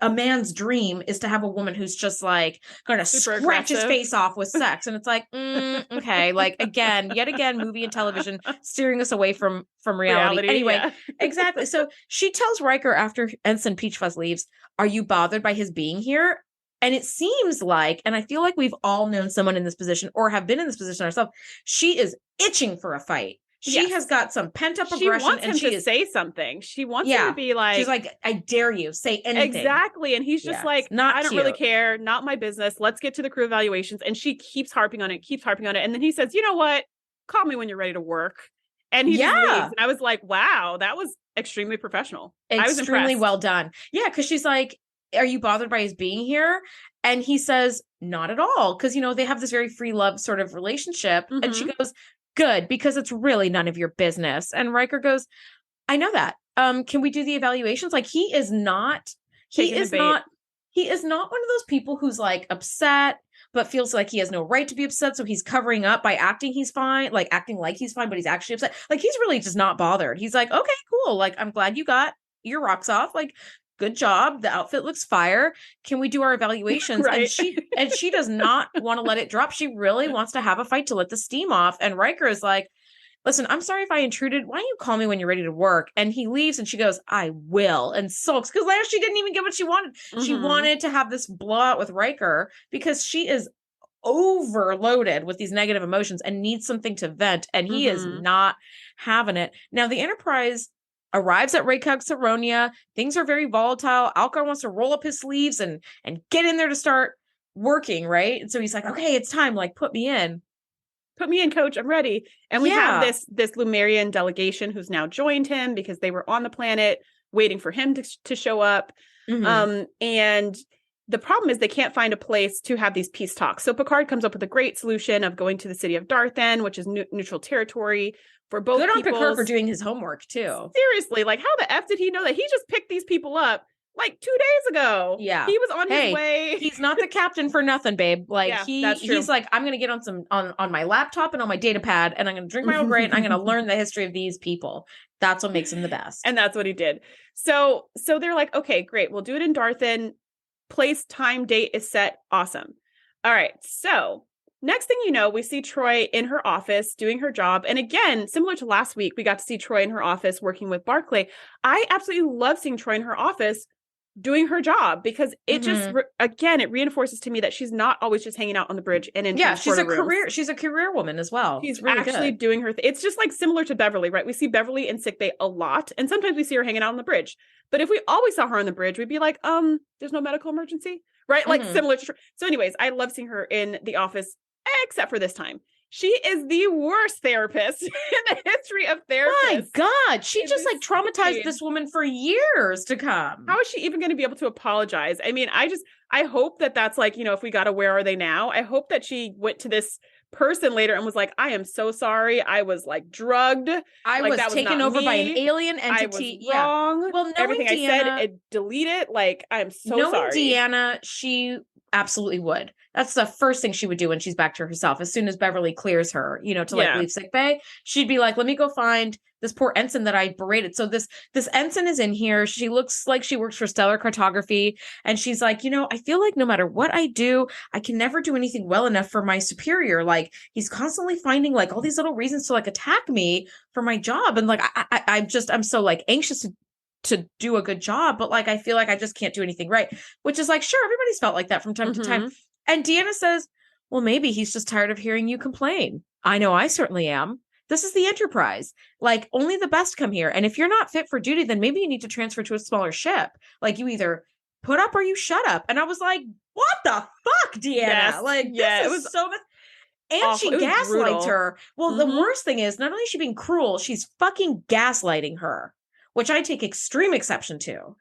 a man's dream is to have a woman who's just like going to scratch his face off with sex. And it's like, okay, like yet again, movie and television steering us away from reality. Anyway, exactly. So she tells Riker after Ensign Peachfuzz leaves, are you bothered by his being here? And it seems like, and I feel like we've all known someone in this position or have been in this position ourselves, she is itching for a fight. She has got some pent up aggression. She wants him to say something. She wants him to be like, she's like, I dare you, say anything. Exactly. And he's just like, I don't really care. Not my business. Let's get to the crew evaluations. And she keeps harping on it. And then he says, you know what? Call me when you're ready to work. And he just leaves. And I was like, wow, that was extremely professional. I was extremely well done. Yeah. Cause she's like, are you bothered by his being here? And he says, not at all. Cause they have this very free love sort of relationship. And she goes, good, because it's really none of your business. And Riker goes, I know that. Can we do the evaluations? Like he is not one of those people who's like upset, but feels like he has no right to be upset. So he's covering up by acting he's fine, like acting like he's fine, but he's actually upset. Like he's really just not bothered. He's like, okay, cool. Like, I'm glad you got your rocks off. Like, good job. The outfit looks fire. Can we do our evaluations? Right. And she does not want to let it drop. She really wants to have a fight to let the steam off. And Riker is like, listen, I'm sorry if I intruded. Why don't you call me when you're ready to work? And he leaves and she goes, I will, and sulks. Because later she didn't even get what she wanted. She wanted to have this blowout with Riker because she is overloaded with these negative emotions and needs something to vent. And he is not having it. Now the Enterprise arrives at Raycog Saronia. Things are very volatile. Alkar wants to roll up his sleeves and get in there to start working, right? And so he's like, okay, it's time. Like, put me in. Put me in, coach. I'm ready. And we have this Lumerian delegation who's now joined him because they were on the planet waiting for him to show up. And the problem is they can't find a place to have these peace talks. So Picard comes up with a great solution of going to the city of Darthen, which is neutral territory for both. Good on Picard for doing his homework too. Seriously, like how the F did he know that? He just picked these people up like 2 days ago. Yeah. He was on his way. He's not the captain for nothing, babe. Like he's like, I'm going to get on my laptop and on my data pad and I'm going to drink my own Grey and I'm going to learn the history of these people. That's what makes him the best. And that's what he did. So they're like, okay, great. We'll do it in Darthen. Place, time, date is set. Awesome. All right. So next thing you know, we see Troy in her office doing her job. And again, similar to last week, we got to see Troy in her office working with Barclay. I absolutely love seeing Troy in her office doing her job, because it just again, it reinforces to me that she's not always just hanging out on the bridge and in transporter rooms. She's a career woman as well. She's really actually doing her it's just like similar to Beverly, right? We see Beverly in sick bay a lot, and sometimes we see her hanging out on the bridge. But if we always saw her on the bridge, we'd be like, there's no medical emergency, right? Like similar to. So anyways, I love seeing her in the office, except for this time. She is the worst therapist in the history of therapists. My God, she just like traumatized this woman for years to come. How is she even going to be able to apologize? I mean, I hope that that's like, you know, if we got a Where Are They Now? I hope that she went to this person later and was like, I am so sorry. I was like drugged. I was taken over by an alien entity. I was wrong. Well, everything Deanna, I said, delete it. Like, I'm so sorry. Deanna, she absolutely would. That's the first thing she would do when she's back to herself. As soon as Beverly clears her, you know, to like leave sickbay, she'd be like, let me go find this poor ensign that I berated. So this ensign is in here. She looks like she works for Stellar Cartography. And she's like, you know, I feel like no matter what I do, I can never do anything well enough for my superior. Like he's constantly finding like all these little reasons to like attack me for my job. And like, I'm so like anxious to do a good job, but like, I feel like I just can't do anything right, which is like, sure, everybody's felt like that from time to time. And Deanna says, well, maybe he's just tired of hearing you complain. I know I certainly am. This is the Enterprise. Like only the best come here. And if you're not fit for duty, then maybe you need to transfer to a smaller ship. Like you either put up or you shut up. And I was like, what the fuck, Deanna? Yes, like this is so and awful. She gaslights her. Well, the worst thing is not only is she being cruel, she's fucking gaslighting her, which I take extreme exception to.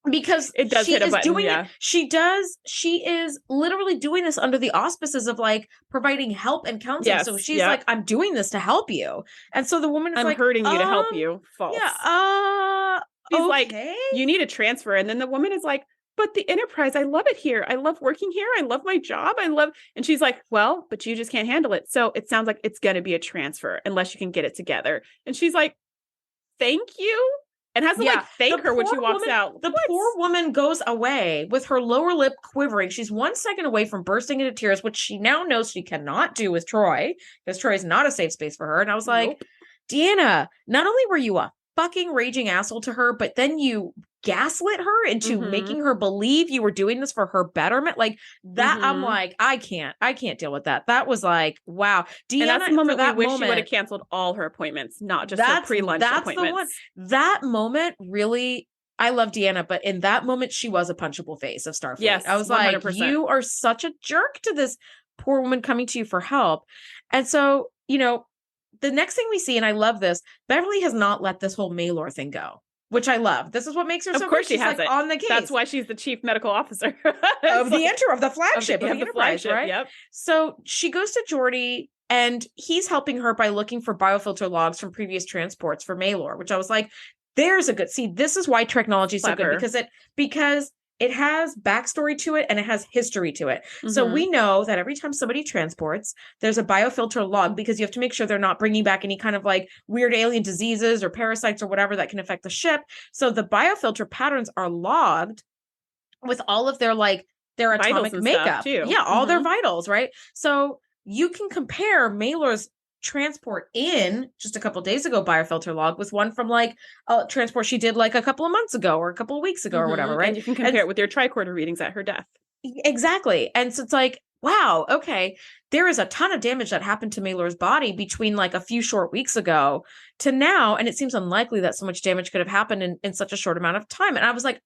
Because it does she hit a is button, doing it. She is literally doing this under the auspices of like providing help and counseling. Yes, so she's like, I'm doing this to help you. And so the woman is I'm hurting you to help you. False. Yeah. She's like, you need a transfer. And then the woman is like, but the Enterprise, I love it here. I love working here. I love my job. And she's like, well, but you just can't handle it. So it sounds like it's going to be a transfer unless you can get it together. And she's like, thank you. And has to like thank her when she walks out. The poor woman goes away with her lower lip quivering. She's 1 second away from bursting into tears, which she now knows she cannot do with Troy because Troy is not a safe space for her. And I was like, Deanna, not only were you a fucking raging asshole to her, but then you gaslit her into making her believe you were doing this for her betterment. Like that, I'm like, I can't deal with that. That was like, wow. Deanna, and that's the moment we wish she would have canceled all her appointments, not just her pre-lunch appointments. That moment really, I love Deanna, but in that moment, she was a punchable face of Starfleet. Yes, I was 100%. like, you are such a jerk to this poor woman coming to you for help. And so, you know, the next thing we see, and I love this, Beverly has not let this whole Maylor thing go, which I love. This is what makes her so good. Of course she has like it. On the case. That's why she's the chief medical officer of the flagship of the Enterprise, right? Yep. So she goes to Geordi and he's helping her by looking for biofilter logs from previous transports for Maylor, which I was like, there's a good, see, this is why technology is so good because it has backstory to it and it has history to it. So we know that every time somebody transports, there's a biofilter log because you have to make sure they're not bringing back any kind of like weird alien diseases or parasites or whatever that can affect the ship. So the biofilter patterns are logged with all of their like their atomic makeup. Yeah, all their vitals, right? So you can compare Maylor's transport in just a couple days ago biofilter log with one from like a transport she did like a couple of months ago or a couple of weeks ago or whatever, right? And you can compare it with your tricorder readings at her death. Exactly. And so it's like, wow, okay, there is a ton of damage that happened to Maylor's body between like a few short weeks ago to now, and it seems unlikely that so much damage could have happened in such a short amount of time. And I was like,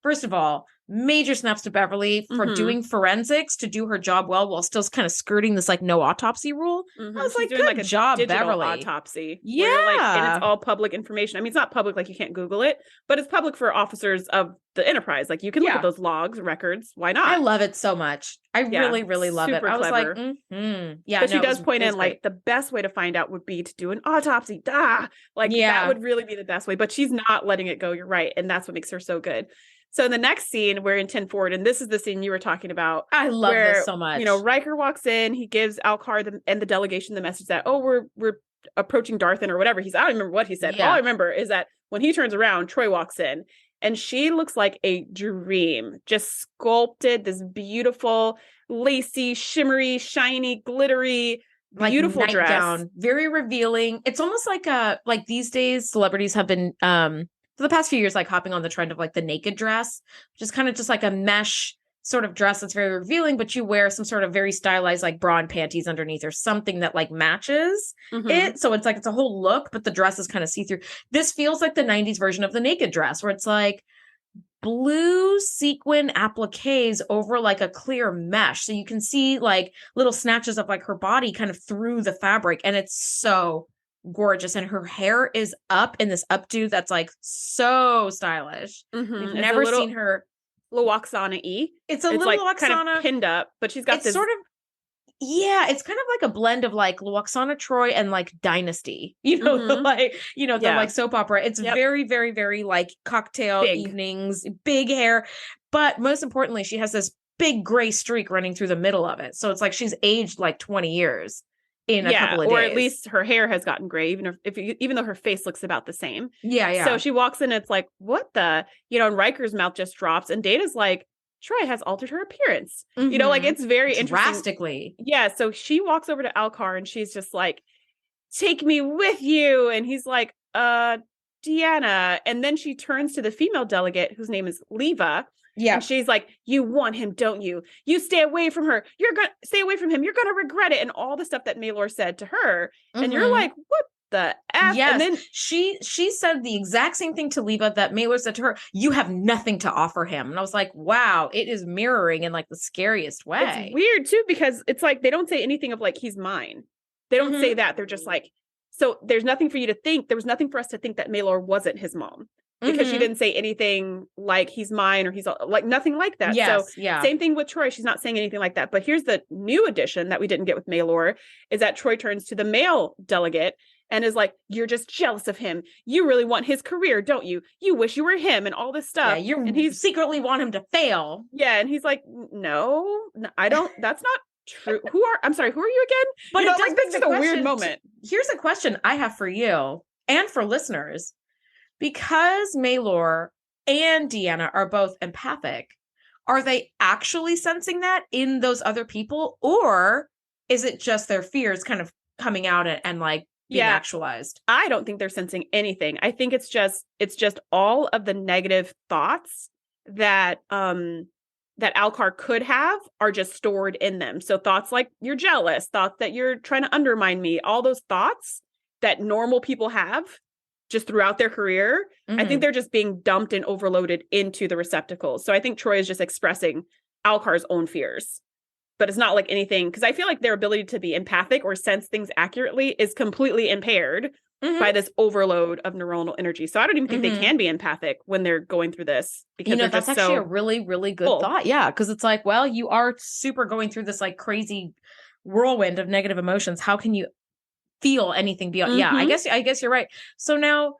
first of all, major snaps to Beverly for doing forensics to do her job well while still kind of skirting this like no autopsy rule. I was She's like, doing good like a job, digital Beverly. Autopsy. Yeah. And it's all public information. I mean, it's not public, like you can't Google it, but it's public for officers of the Enterprise. Like you can look at those logs, records. Why not? I love it so much. I really, really love it. I was clever. like, yeah. But she does point in like the best way to find out would be to do an autopsy. Like that would really be the best way, but she's not letting it go. You're right. And that's what makes her so good. So in the next scene, we're in 10 forward, and this is the scene you were talking about. I love this so much. You know, Riker walks in, he gives Alkar and the delegation the message that, we're approaching Darthan or whatever. I don't remember what he said. All I remember is that when he turns around, Troy walks in, and she looks like a dream, just sculpted, this beautiful, lacy, shimmery, shiny, glittery, beautiful like dress. Gown, very revealing. It's almost like these days celebrities have been for the past few years, like hopping on the trend of like the naked dress, which is kind of just like a mesh sort of dress that's very revealing, but you wear some sort of very stylized like bra and panties underneath or something that like matches it. So it's like it's a whole look, but the dress is kind of see-through. This feels like the 90s version of the naked dress, where it's like blue sequin appliques over like a clear mesh. So you can see like little snatches of like her body kind of through the fabric. And it's so gorgeous. And her hair is up in this updo that's like so stylish. We've never seen her. Loaxana-y. It's little like Loaxana kind of pinned up, but she's got this sort of, yeah, it's kind of like a blend of like Loaxana Troy and like Dynasty, the like soap opera. It's very, very, very like cocktail evenings, big hair. But most importantly, she has this big gray streak running through the middle of it. So it's like she's aged like 20 years in a couple of days. Or at least her hair has gotten gray, even though her face looks about the same. Yeah. So she walks in, it's like, what the, and Riker's mouth just drops, and Data's like, Troy has altered her appearance. Like it's very interesting. Drastically. Yeah. So she walks over to Alkar and she's just like, take me with you. And he's like, Deanna. And then she turns to the female delegate whose name is Leva. Yeah. And she's like, you want him, don't you? You stay away from her. You're going to stay away from him. You're going to regret it. And all the stuff that Maelor said to her. And you're like, what the F? Yes. And then she said the exact same thing to Leva that Maelor said to her. You have nothing to offer him. And I was like, wow, it is mirroring in like the scariest way. It's weird too, because it's like, they don't say anything of like, he's mine. They don't say that. They're just like, so there's nothing for you to think. There was nothing for us to think that Maelor wasn't his mom. Because she didn't say anything like he's mine or he's like nothing like that. Yes, so same thing with Troy. She's not saying anything like that. But here's the new addition that we didn't get with Maelor is that Troy turns to the male delegate and is like, you're just jealous of him. You really want his career, don't you? You wish you were him and all this stuff. Yeah, and he's secretly want him to fail. Yeah. And he's like, no, I don't. That's not true. Who are you again? But it does like, this is a weird moment. Here's a question I have for you and for listeners. Because Maelor and Deanna are both empathic, are they actually sensing that in those other people? Or is it just their fears kind of coming out and like being actualized? I don't think they're sensing anything. I think it's just all of the negative thoughts that that Alkar could have are just stored in them. So thoughts like you're jealous, thoughts that you're trying to undermine me, all those thoughts that normal people have just throughout their career, I think they're just being dumped and overloaded into the receptacles. So I think Troy is just expressing Alkar's own fears, but it's not like anything, because I feel like their ability to be empathic or sense things accurately is completely impaired by this overload of neuronal energy. So I don't even think they can be empathic when they're going through this, because they're that's just actually a really, really good thought. Yeah. Cause it's like, well, you are super going through this like crazy whirlwind of negative emotions. How can you feel anything beyond? Yeah, I guess you're right. So now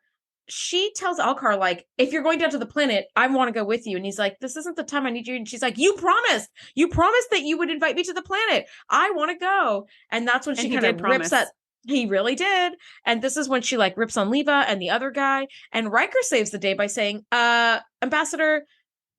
she tells Alkar, like, if you're going down to the planet, I want to go with you. And he's like, this isn't the time I need you. And she's like, you promised that you would invite me to the planet. I want to go. And that's when she kind of rips that. He really did. And this is when she like rips on Leva and the other guy. And Riker saves the day by saying, Ambassador,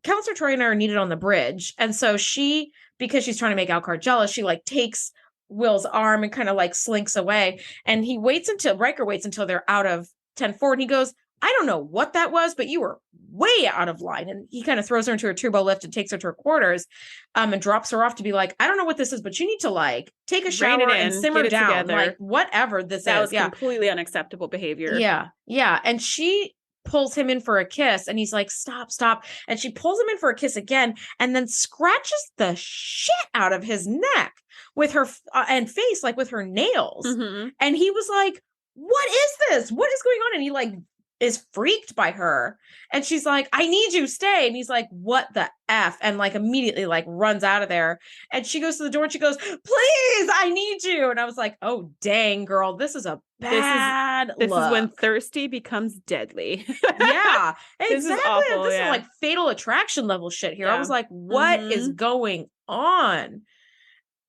Counselor Troy and I are needed on the bridge. And so she, because she's trying to make Alkar jealous, she like takes Will's arm and kind of like slinks away. And Riker waits until they're out of 10-4, and he goes, I don't know what that was, but you were way out of line. And he kind of throws her into a turbo lift and takes her to her quarters, and drops her off to be like, I don't know what this is, but you need to like take a shower and simmer down, together. Like whatever this that is. That was completely unacceptable behavior. Yeah. Yeah. And she pulls him in for a kiss, and he's like, stop. And she pulls him in for a kiss again, and then scratches the shit out of his neck with her and face, like with her nails. And he was like, what is this? What is going on? And he like is freaked by her. And she's like, I need you, stay. And he's like, what the F? And like immediately like runs out of there. And she goes to the door and she goes, please, I need you. And I was like, oh, dang, girl, this is a bad This is when thirsty becomes deadly. Yeah, exactly. This is awful, this is like Fatal Attraction level shit here. I was like, what is going on?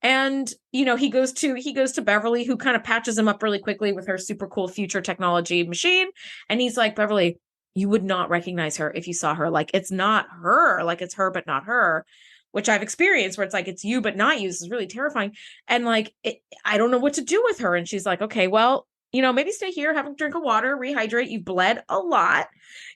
And, he goes to Beverly, who kind of patches him up really quickly with her super cool future technology machine. And he's like, Beverly, you would not recognize her if you saw her. Like, it's not her. Like, it's her, but not her, which I've experienced, where it's like, it's you, but not you. This is really terrifying. And like, I don't know what to do with her. And she's like, okay, well, maybe stay here, have a drink of water, rehydrate. You've bled a lot,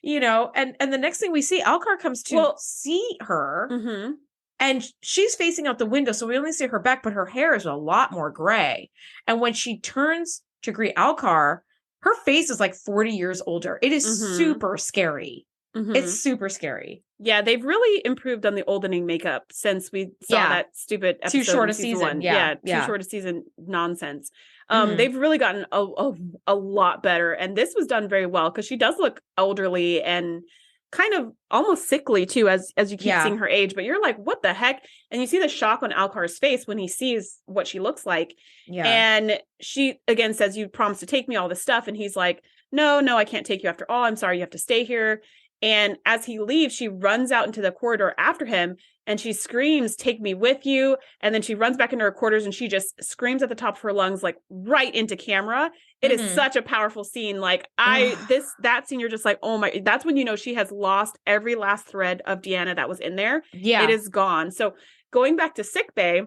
and the next thing we see, Alkar comes to see her. Mm-hmm. And she's facing out the window, so we only see her back, but her hair is a lot more gray. And when she turns to greet Alkar, her face is like 40 years older. It is super scary. Mm-hmm. It's super scary. Yeah, they've really improved on the oldening makeup since we saw that stupid episode too short a season season. 1. Too short a season nonsense. Mm-hmm. They've really gotten a lot better, and this was done very well because she does look elderly and kind of almost sickly too, as you keep seeing her age. But you're like, what the heck? And you see the shock on Alkar's face when he sees what she looks like. Yeah. And she again says, "You promised to take me all this stuff," and he's like, "No, I can't take you after all. I'm sorry, you have to stay here." And as he leaves, she runs out into the corridor after him and she screams, "Take me with you." And then she runs back into her quarters and she just screams at the top of her lungs, like right into camera. It is such a powerful scene. Like that scene, you're just like, oh my, that's when you know she has lost every last thread of Deanna that was in there. Yeah. It is gone. So going back to sickbay,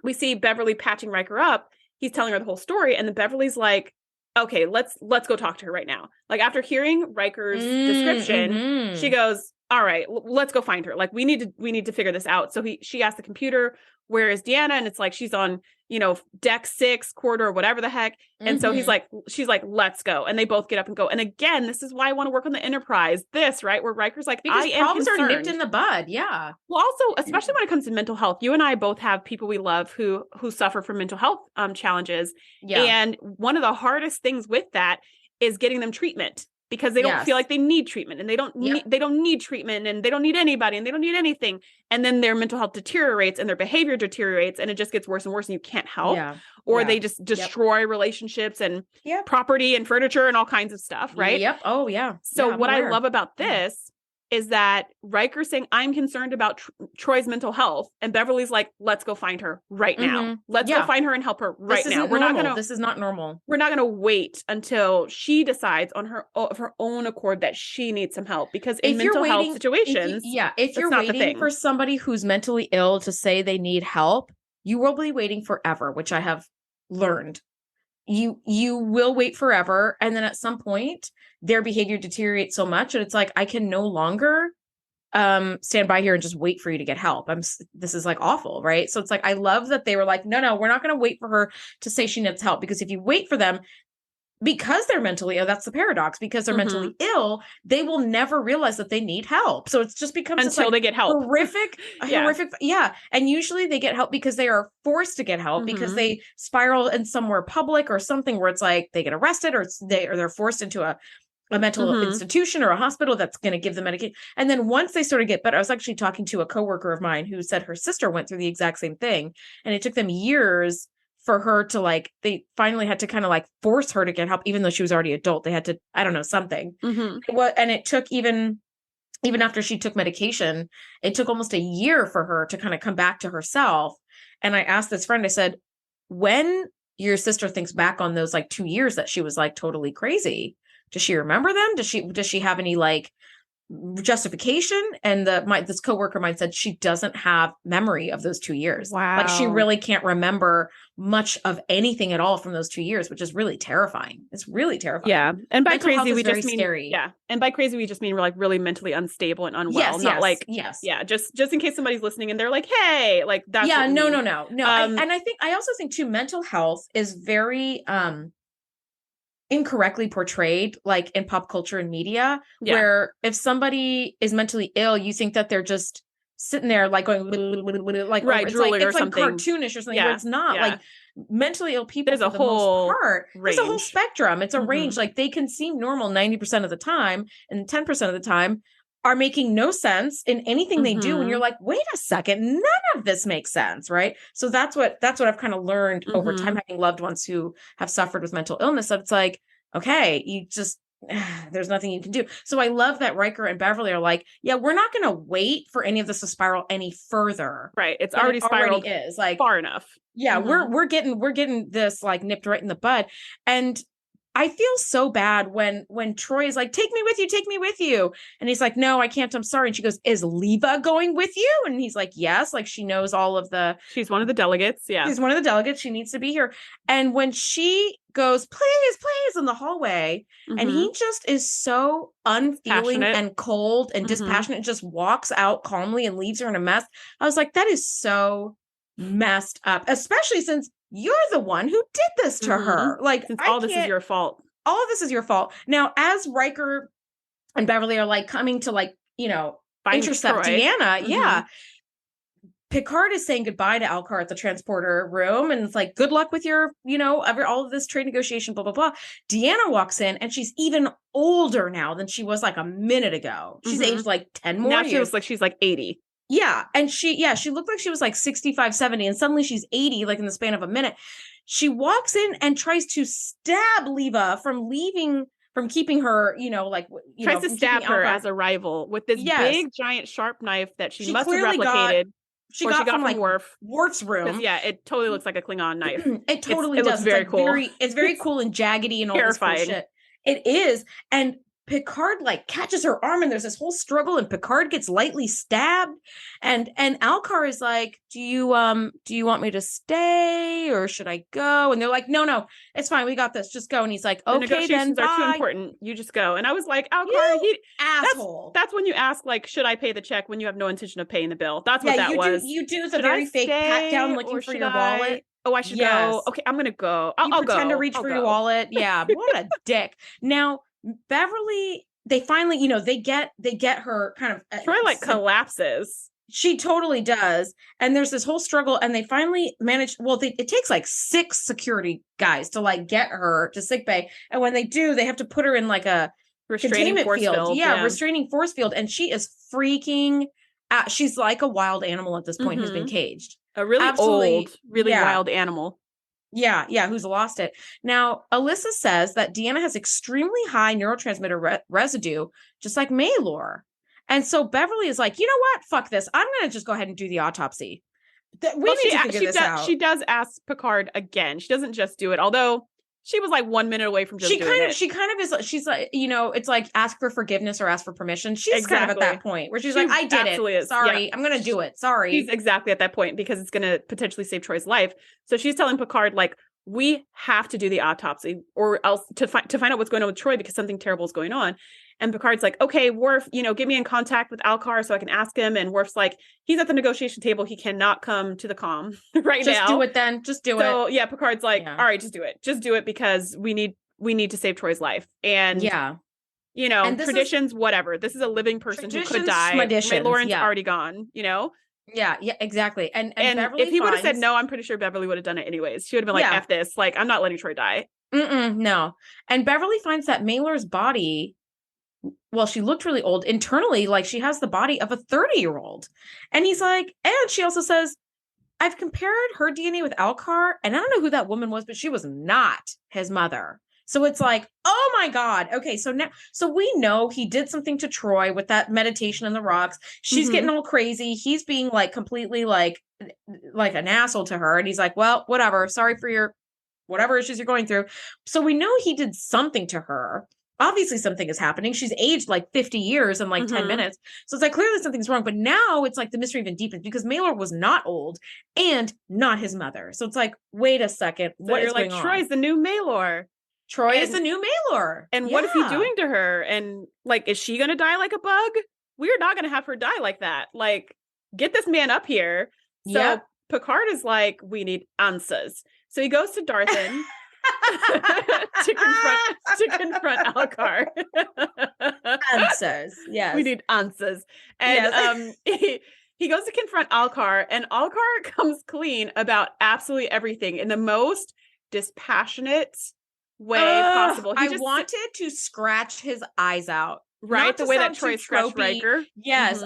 we see Beverly patching Riker up. He's telling her the whole story. And then Beverly's like, okay, let's go talk to her right now. Like after hearing Riker's description, she goes, all right, let's go find her. Like we need to figure this out. So she asked the computer, where is Deanna? And it's like, she's on, deck 6, corridor, whatever the heck. And so she's like, let's go. And they both get up and go. And again, this is why I want to work on the Enterprise. Right? Where Riker's like, because problems are nipped in the bud. Yeah. Well, also, especially when it comes to mental health, you and I both have people we love who suffer from mental health challenges. Yeah. And one of the hardest things with that is getting them treatment. Because they don't feel like they need treatment, and they don't need treatment, and they don't need anybody, and they don't need anything. And then their mental health deteriorates and their behavior deteriorates, and it just gets worse and worse, and you can't help. Yeah. Or they just destroy relationships and property and furniture and all kinds of stuff, right? Yep. Oh, yeah. So what I love about this is that Riker's saying, I'm concerned about Troy's mental health. And Beverly's like, let's go find her right now. Let's go find her and help her right now. This is not normal. We're not going to wait until she decides on her own accord that she needs some help, because in mental health situations, if you're waiting for somebody who's mentally ill to say they need help, you will be waiting forever, which I have learned. You will wait forever. And then at some point their behavior deteriorates so much. And it's like, I can no longer stand by here and just wait for you to get help. This is like awful. Right. So it's like, I love that they were like, no, we're not going to wait for her to say she needs help, because if you wait for them, because they're mentally ill, that's the paradox, because they're mentally ill, they will never realize that they need help. So it's just becomes until they get help. Horrific. Yeah. And usually they get help because they are forced to get help, because they spiral in somewhere public or something where it's like they get arrested, or they're forced into a mental institution or a hospital that's going to give them medication. And then once they sort of get better, I was actually talking to a coworker of mine who said her sister went through the exact same thing, and it took them years for her to they finally had to kind of force her to get help, even though she was already adult. They had to, I don't know, something. And it took even after she took medication, it took almost a year for her to kind of come back to herself. And I asked this friend, I said, when your sister thinks back on those 2 years that she was totally crazy, does she remember them? Does she have any justification? And this coworker mine said she doesn't have memory of those 2 years. Wow. She really can't remember much of anything at all from those 2 years, which is really terrifying. It's really terrifying. Yeah. And by mental crazy, we just mean scary. Yeah. And by crazy, we just mean we're really mentally unstable and unwell. Yes. Yeah. Just in case somebody's listening and they're like, hey, that's yeah, no. I also think too, mental health is very incorrectly portrayed in pop culture and media, where if somebody is mentally ill, you think that they're just sitting there going drooling or something cartoonish or something, where it's not. Mentally ill people, there's a whole there's a whole spectrum. It's a range. They can seem normal 90% of the time, and 10% of the time are making no sense in anything they do, and you're like, wait a second, none of this makes sense, right? So that's what I've kind of learned over time, having loved ones who have suffered with mental illness, that it's like, okay, you just there's nothing you can do. So I love that Riker and Beverly are like, yeah, we're not going to wait for any of this to spiral any further. Right. It's already spiraled far enough. Yeah. We're getting this nipped right in the bud. And I feel so bad when Troy is like, take me with you. And he's like, no, I can't. I'm sorry. And she goes, is Leva going with you? And he's like, yes. Like she knows all of the. She's one of the delegates. Yeah. She's one of the delegates. She needs to be here. And when she goes, please in the hallway, and he just is so unfeeling and cold and dispassionate, just walks out calmly and leaves her in a mess. I was like, that is so messed up, especially since you're the one who did this to her. Like, all this is your fault. All of this is your fault. Now, as Riker and Beverly are like coming to like, intercept Deanna, Picard is saying goodbye to Alkar at the transporter room, and it's like, good luck with your, all of this trade negotiation, blah, blah, blah. Deanna walks in, and she's even older now than she was like a minute ago. She's aged like 10 more years. Now she looks like she's like 80. Yeah. And she looked like she was like 65, 70, and suddenly she's 80, like in the span of a minute. She walks in and tries to stab Leva from keeping her, tries to stab her as a rival with this big, giant, sharp knife that she must have replicated. She got from like Worf's room. Yeah, it totally looks like a Klingon knife. It totally does. It's very cool. It's very cool and jaggedy and all this cool shit. It is. And Picard like catches her arm, and there's this whole struggle, and Picard gets lightly stabbed, and Alkar is like, do you want me to stay or should I go? And they're like, no, it's fine, we got this, just go. And he's like, okay, the negotiations are too important, you just go. And I was like, Alkar, asshole. That's when you ask, like, should I pay the check when you have no intention of paying the bill? That's what that was. You do the very fake pat down looking for your wallet. Oh, I should go. Okay, I'm gonna go. I'll pretend to reach for your wallet. Yeah, what a dick. Now Beverly, they finally, they get her kind of. Troy like collapses. She totally does. And there's this whole struggle, and they finally manage. Well, it takes like 6 security guys to like get her to sickbay. And when they do, they have to put her in like a restraining force field. Yeah, restraining force field. And she is freaking out. She's like a wild animal at this point who's been caged. A really old, really wild animal. Yeah, who's lost it. Now, Alyssa says that Deanna has extremely high neurotransmitter residue, just like Maylor. And so Beverly is like, you know what? Fuck this. I'm going to just go ahead and do the autopsy. We need to figure this out. She does ask Picard again. She doesn't just do it, although she was like 1 minute away from just doing it. She kind of is, she's like, it's like ask for forgiveness or ask for permission. She's kind of at that point where she's like, I did it. Sorry, I'm going to do it. Sorry. She's exactly at that point because it's going to potentially save Troy's life. So she's telling Picard, like, we have to do the autopsy or else to find out what's going on with Troy because something terrible is going on. And Picard's like, okay, Worf, get me in contact with Alkar so I can ask him. And Worf's like, he's at the negotiation table. He cannot come to the comm right now. Just do it then. Just do it. So yeah, Picard's like, all right, just do it. Just do it because we need to save Troy's life. And and traditions, whatever. This is a living person who could die. Lauren's already gone, Yeah, exactly. And if he would have said no, I'm pretty sure Beverly would have done it anyways. She would have been like, F this. Like, I'm not letting Troy die. No. And Beverly finds that Maylor's body, well, she looked really old internally, like she has the body of a 30-year-old. And he's like, and she also says, I've compared her DNA with Alkar, and I don't know who that woman was, but she was not his mother. So it's like, oh my God. Okay. So we know he did something to Troy with that meditation in the rocks. She's getting all crazy. He's being like completely like an asshole to her. And he's like, well, whatever. Sorry for your whatever issues you're going through. So we know he did something to her. Obviously something is happening. She's aged like 50 years in like 10 minutes. So it's like, clearly something's wrong. But now it's like the mystery even deepens because Maylor was not old and not his mother. So it's like, wait a second. What is going on? Troy's the new Maylor. Troy is the new Maylor. And what is he doing to her? And like, is she going to die like a bug? We're not going to have her die like that. Like, get this man up here. So Picard is like, we need answers. So he goes to Darthan to confront Alkar. Answers. Yes. We need answers. And he goes to confront Alkar, and Alkar comes clean about absolutely everything in the most dispassionate way possible. I wanted to scratch his eyes out. Right, the way that Troy scratched Riker. Yes,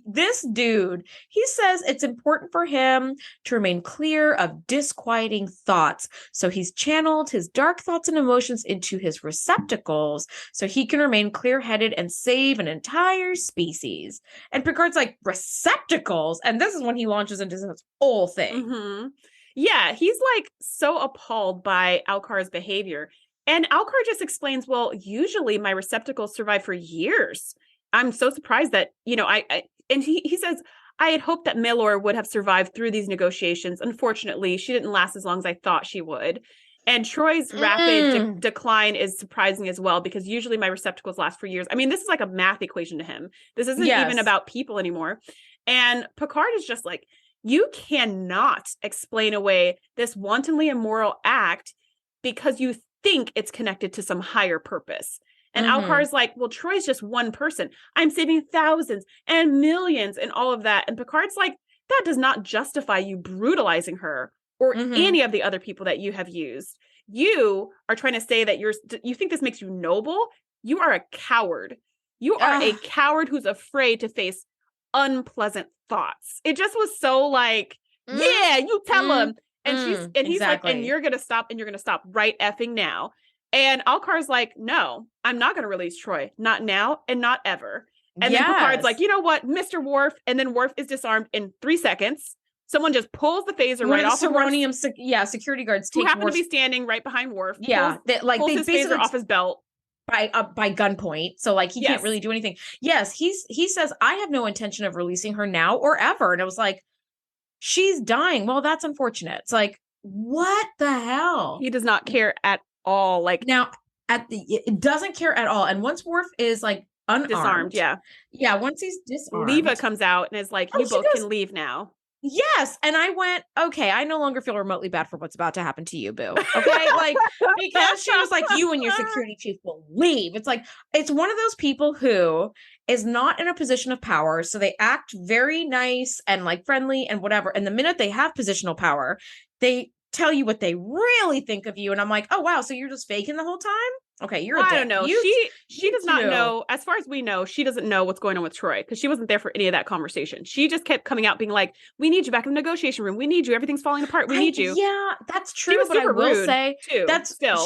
this dude, he says it's important for him to remain clear of disquieting thoughts. So he's channeled his dark thoughts and emotions into his receptacles so he can remain clear-headed and save an entire species. And Picard's like, receptacles? And this is when he launches into this whole thing. Yeah, he's like so appalled by Alkar's behavior. And Alkar just explains, well, usually my receptacles survive for years. I'm so surprised that, and he says, I had hoped that Malor would have survived through these negotiations. Unfortunately, she didn't last as long as I thought she would. And Troy's rapid decline is surprising as well, because usually my receptacles last for years. I mean, this is like a math equation to him. This isn't even about people anymore. And Picard is just like, you cannot explain away this wantonly immoral act because you think it's connected to some higher purpose. And Alkar's like, well, Troy's just one person. I'm saving thousands and millions and all of that. And Picard's like, that does not justify you brutalizing her or any of the other people that you have used. You are trying to say that you think this makes you noble. You are a coward. You are a coward who's afraid to face unpleasant thoughts. It just was so like, yeah, you tell him. And he's like, and you're going to stop right effing now. And Alkar's like, no, I'm not going to release Troy. Not now and not ever. And then Picard's like, you know what, Mr. Worf. And then Worf is disarmed in 3 seconds. Someone just pulls the phaser right off of Worf. Security guards who happen to be standing right behind Worf. Yeah, pulls his phaser off his belt. By gunpoint. So like, he can't really do anything. Yes, he says, I have no intention of releasing her now or ever. And it was like, she's dying. Well, that's unfortunate. It's like, what the hell? He does not care at all. Like, now it doesn't care at all. And once Worf is like disarmed, once he's disarmed, Leva comes out and is like, you both can leave now. Yes. And I went, okay, I no longer feel remotely bad for what's about to happen to you, boo. Okay. Like, because she was like, you and your security chief will leave. It's like, it's one of those people who is not in a position of power. So they act very nice and like friendly and whatever. And the minute they have positional power, they tell you what they really think of you. And I'm like, oh, wow. So you're just faking the whole time? Okay, you're a dick. I don't know. She does not know. As far as we know, she doesn't know what's going on with Troy because she wasn't there for any of that conversation. She just kept coming out being like, we need you back in the negotiation room. We need you. Everything's falling apart. We need you. Yeah, that's true. She was super rude say too.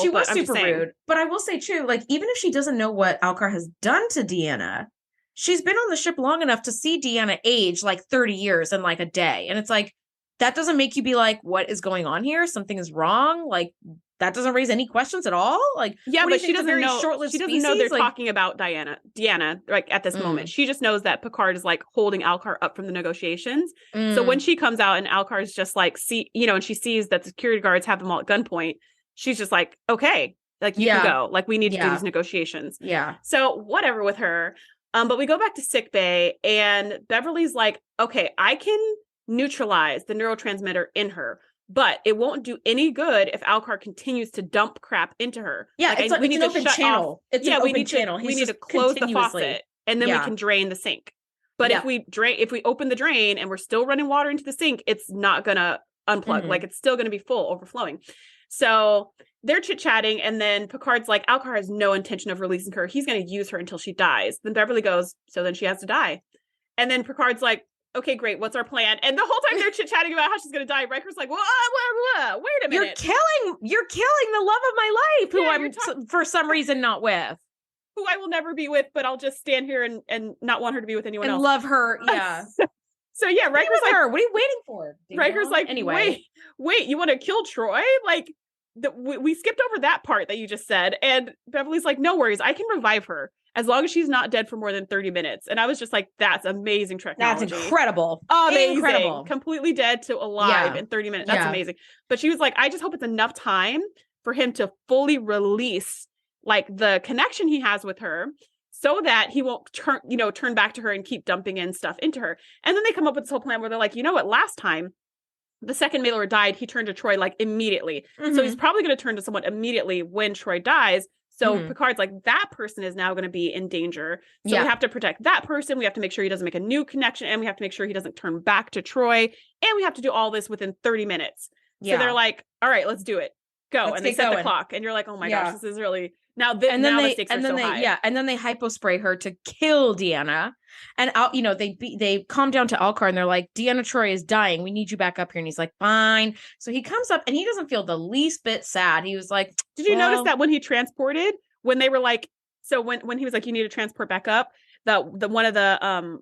She was super rude. But I will say too, like, even if she doesn't know what Alkar has done to Deanna, she's been on the ship long enough to see Deanna age like 30 years in like a day. And it's like, that doesn't make you be like, what is going on here? Something is wrong. Like, that doesn't raise any questions at all. Like, but she doesn't know. She doesn't know they're talking about Deanna, like at this moment. She just knows that Picard is like holding Alkar up from the negotiations. So when she comes out and Alkar is just like, and she sees that the security guards have them all at gunpoint, she's just like, okay, like you can go. Like, we need to do these negotiations. Yeah. So whatever with her. But we go back to sickbay and Beverly's like, okay, I can neutralize the neurotransmitter in her, but it won't do any good if Alkar continues to dump crap into her. Yeah, like, we need to shut channel. Off. It's an open channel. We need to close the faucet and then we can drain the sink. But if we open the drain and we're still running water into the sink, it's not gonna unplug. Like, it's still gonna be full, overflowing. So they're chit-chatting, and then Picard's like, Alkar has no intention of releasing her. He's gonna use her until she dies. Then Beverly goes, so then she has to die. And then Picard's like, okay, great. What's our plan? And the whole time they're chit-chatting about how she's going to die, Riker's like, wait a minute. You're killing the love of my life, who I'm for some reason not with. Who I will never be with, but I'll just stand here and not want her to be with anyone else. And love her, yeah. So yeah, Riker's like, her. What are you waiting for? Riker's like, anyway, wait, you want to kill Troy? Like, we skipped over that part that you just said. And Beverly's like, no worries. I can revive her as long as she's not dead for more than 30 minutes. And I was just like, that's amazing technology. That's incredible. Amazing. Incredible. Completely dead to alive in 30 minutes. That's amazing. But she was like, I just hope it's enough time for him to fully release like the connection he has with her so that he won't turn back to her and keep dumping in stuff into her. And then they come up with this whole plan where they're like, you know what, last time the second Malor died, he turned to Troy like immediately. So he's probably going to turn to someone immediately when Troy dies. So Picard's like, that person is now going to be in danger. So we have to protect that person. We have to make sure he doesn't make a new connection. And we have to make sure he doesn't turn back to Troy. And we have to do all this within 30 minutes. So they're like, all right, let's do it. Go. And they set the clock. And you're like, oh my gosh, this is really... Now the stakes are so high. Yeah, and then they hypospray her to kill Deanna. And they calm down to Alkar and they're like, Deanna Troy is dying. We need you back up here. And he's like, fine. So he comes up and he doesn't feel the least bit sad. He was like, did you notice that when he transported, when they were like So when he was like, you need to transport back up, the one of the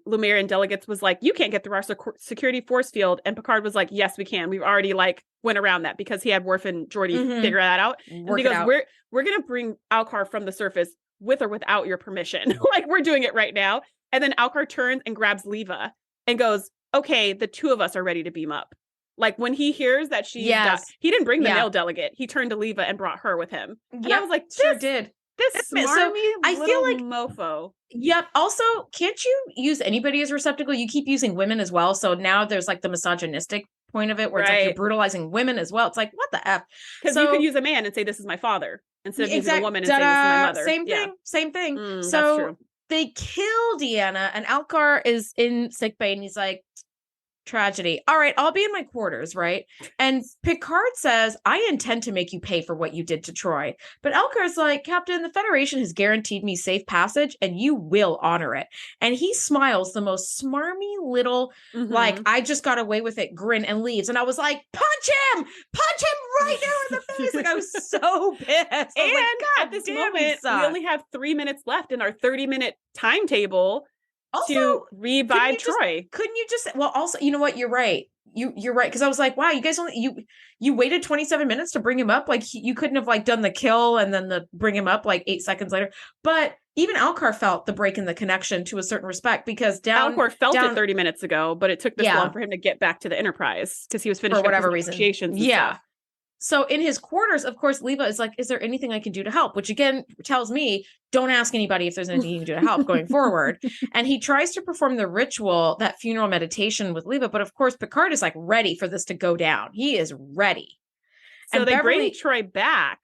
Lumerian delegates was like, you can't get through our security force field. And Picard was like, yes, we can. We've already like went around that because he had Worf and Geordi figure that out. And he goes, we're going to bring Alkar from the surface with or without your permission. Like, we're doing it right now. And then Alkar turns and grabs Leva and goes, okay, the two of us are ready to beam up. Like, when he hears that he didn't bring the male delegate. He turned to Leva and brought her with him. And I was like, sure did. This smarmy I feel like mofo. Yep. Also, can't you use anybody as a receptacle? You keep using women as well. So now there's like the misogynistic point of it where it's like you're brutalizing women as well. It's like, what the F? Because you could use a man and say, this is my father, instead of using a woman and saying, this is my mother. Same thing. So that's true. They kill Deanna, and Alkar is in sickbay, and he's like, tragedy. All right, I'll be in my quarters, right? And Picard says, I intend to make you pay for what you did to Troy. But Alkar's like, Captain, the Federation has guaranteed me safe passage, and you will honor it. And he smiles the most smarmy little, like, I just got away with it grin and leaves. And I was like, punch him right now in the face. Like, I was so pissed. And like, at this moment, we only have 3 minutes left in our 30-minute timetable. Also, to revive Troy. Couldn't you just, well, also, you know what? You're right. You're right. Cause I was like, wow, you guys you waited 27 minutes to bring him up. Like, you couldn't have like done the kill and then the bring him up like 8 seconds later. But even Alkar felt the break in the connection to a certain respect, because Alkar felt it 30 minutes ago, but it took this long for him to get back to the Enterprise because he was finishing for whatever reason. Negotiations. Stuff. So in his quarters, of course, Leva is like, is there anything I can do to help? Which again tells me, don't ask anybody if there's anything you can do to help going forward. And he tries to perform the ritual, that funeral meditation with Leva. But of course, Picard is like ready for this to go down. He is ready. So and they bring Troy back.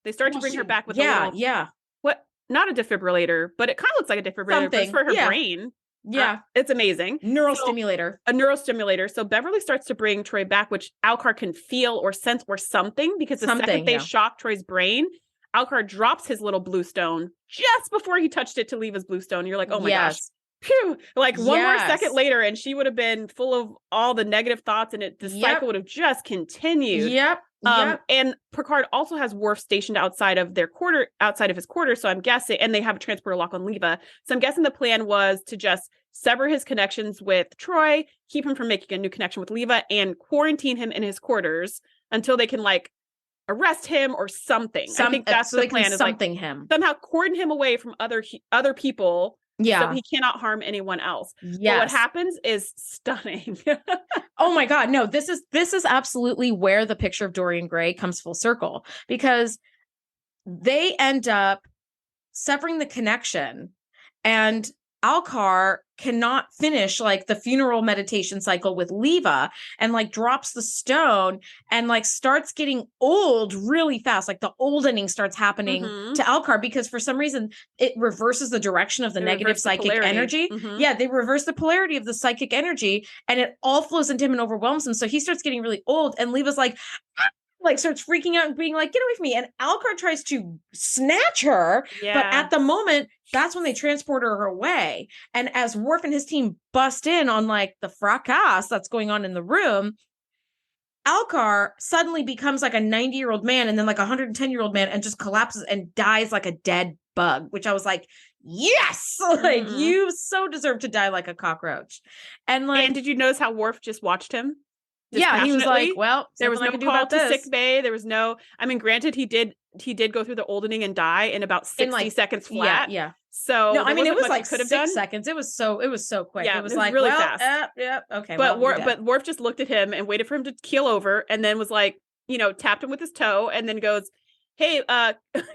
They start to bring her back with a little, what? Not a defibrillator, but it kind of looks like a defibrillator. But it's for her brain. Yeah. It's amazing. Neurostimulator. A neurostimulator. So Beverly starts to bring Troy back, which Alkar can feel or sense or something, because the second they shock Troy's brain, Alkar drops his little blue stone just before he touched it to Leva's blue stone. You're like, oh my gosh. Phew. Like one more second later and she would have been full of all the negative thoughts, and the cycle would have just continued. And Picard also has Worf stationed outside of his quarters. So I'm guessing, and they have a transporter lock on Leva. So I'm guessing the plan was to just sever his connections with Troy, keep him from making a new connection with Leva, and quarantine him in his quarters until they can like arrest him or something. I think that's the plan. Is like somehow cordon him away from other people. So he cannot harm anyone else. But what happens is stunning. Oh my God. No, this is absolutely where the picture of Dorian Gray comes full circle, because they end up severing the connection, and Alkar cannot finish like the funeral meditation cycle with Leva, and like drops the stone and like starts getting old really fast. Like the oldening starts happening to Alkar, because for some reason it reverses the direction of the negative psychic energy. Yeah, they reverse the polarity of the psychic energy, and it all flows into him and overwhelms him. So he starts getting really old, and Leva's like starts freaking out and being like, get away from me. And Alkar tries to snatch her. But at the moment, that's when they transport her away. And as Worf and his team bust in on like the fracas that's going on in the room, Alkar suddenly becomes like a 90-year-old man, and then like a 110-year-old man, and just collapses and dies like a dead bug, which I was like, yes, like you so deserve to die like a cockroach. And did you notice how Worf just watched him? He was like, well, there was no call to sick bay. There was no, I mean, granted, he did go through the oldening and die in about 60 seconds flat. So no, I mean, it was like 6 seconds. It was so quick. Yeah, it was like really fast. Okay. But Worf just looked at him and waited for him to keel over, and then was like, tapped him with his toe, and then goes, "Hey,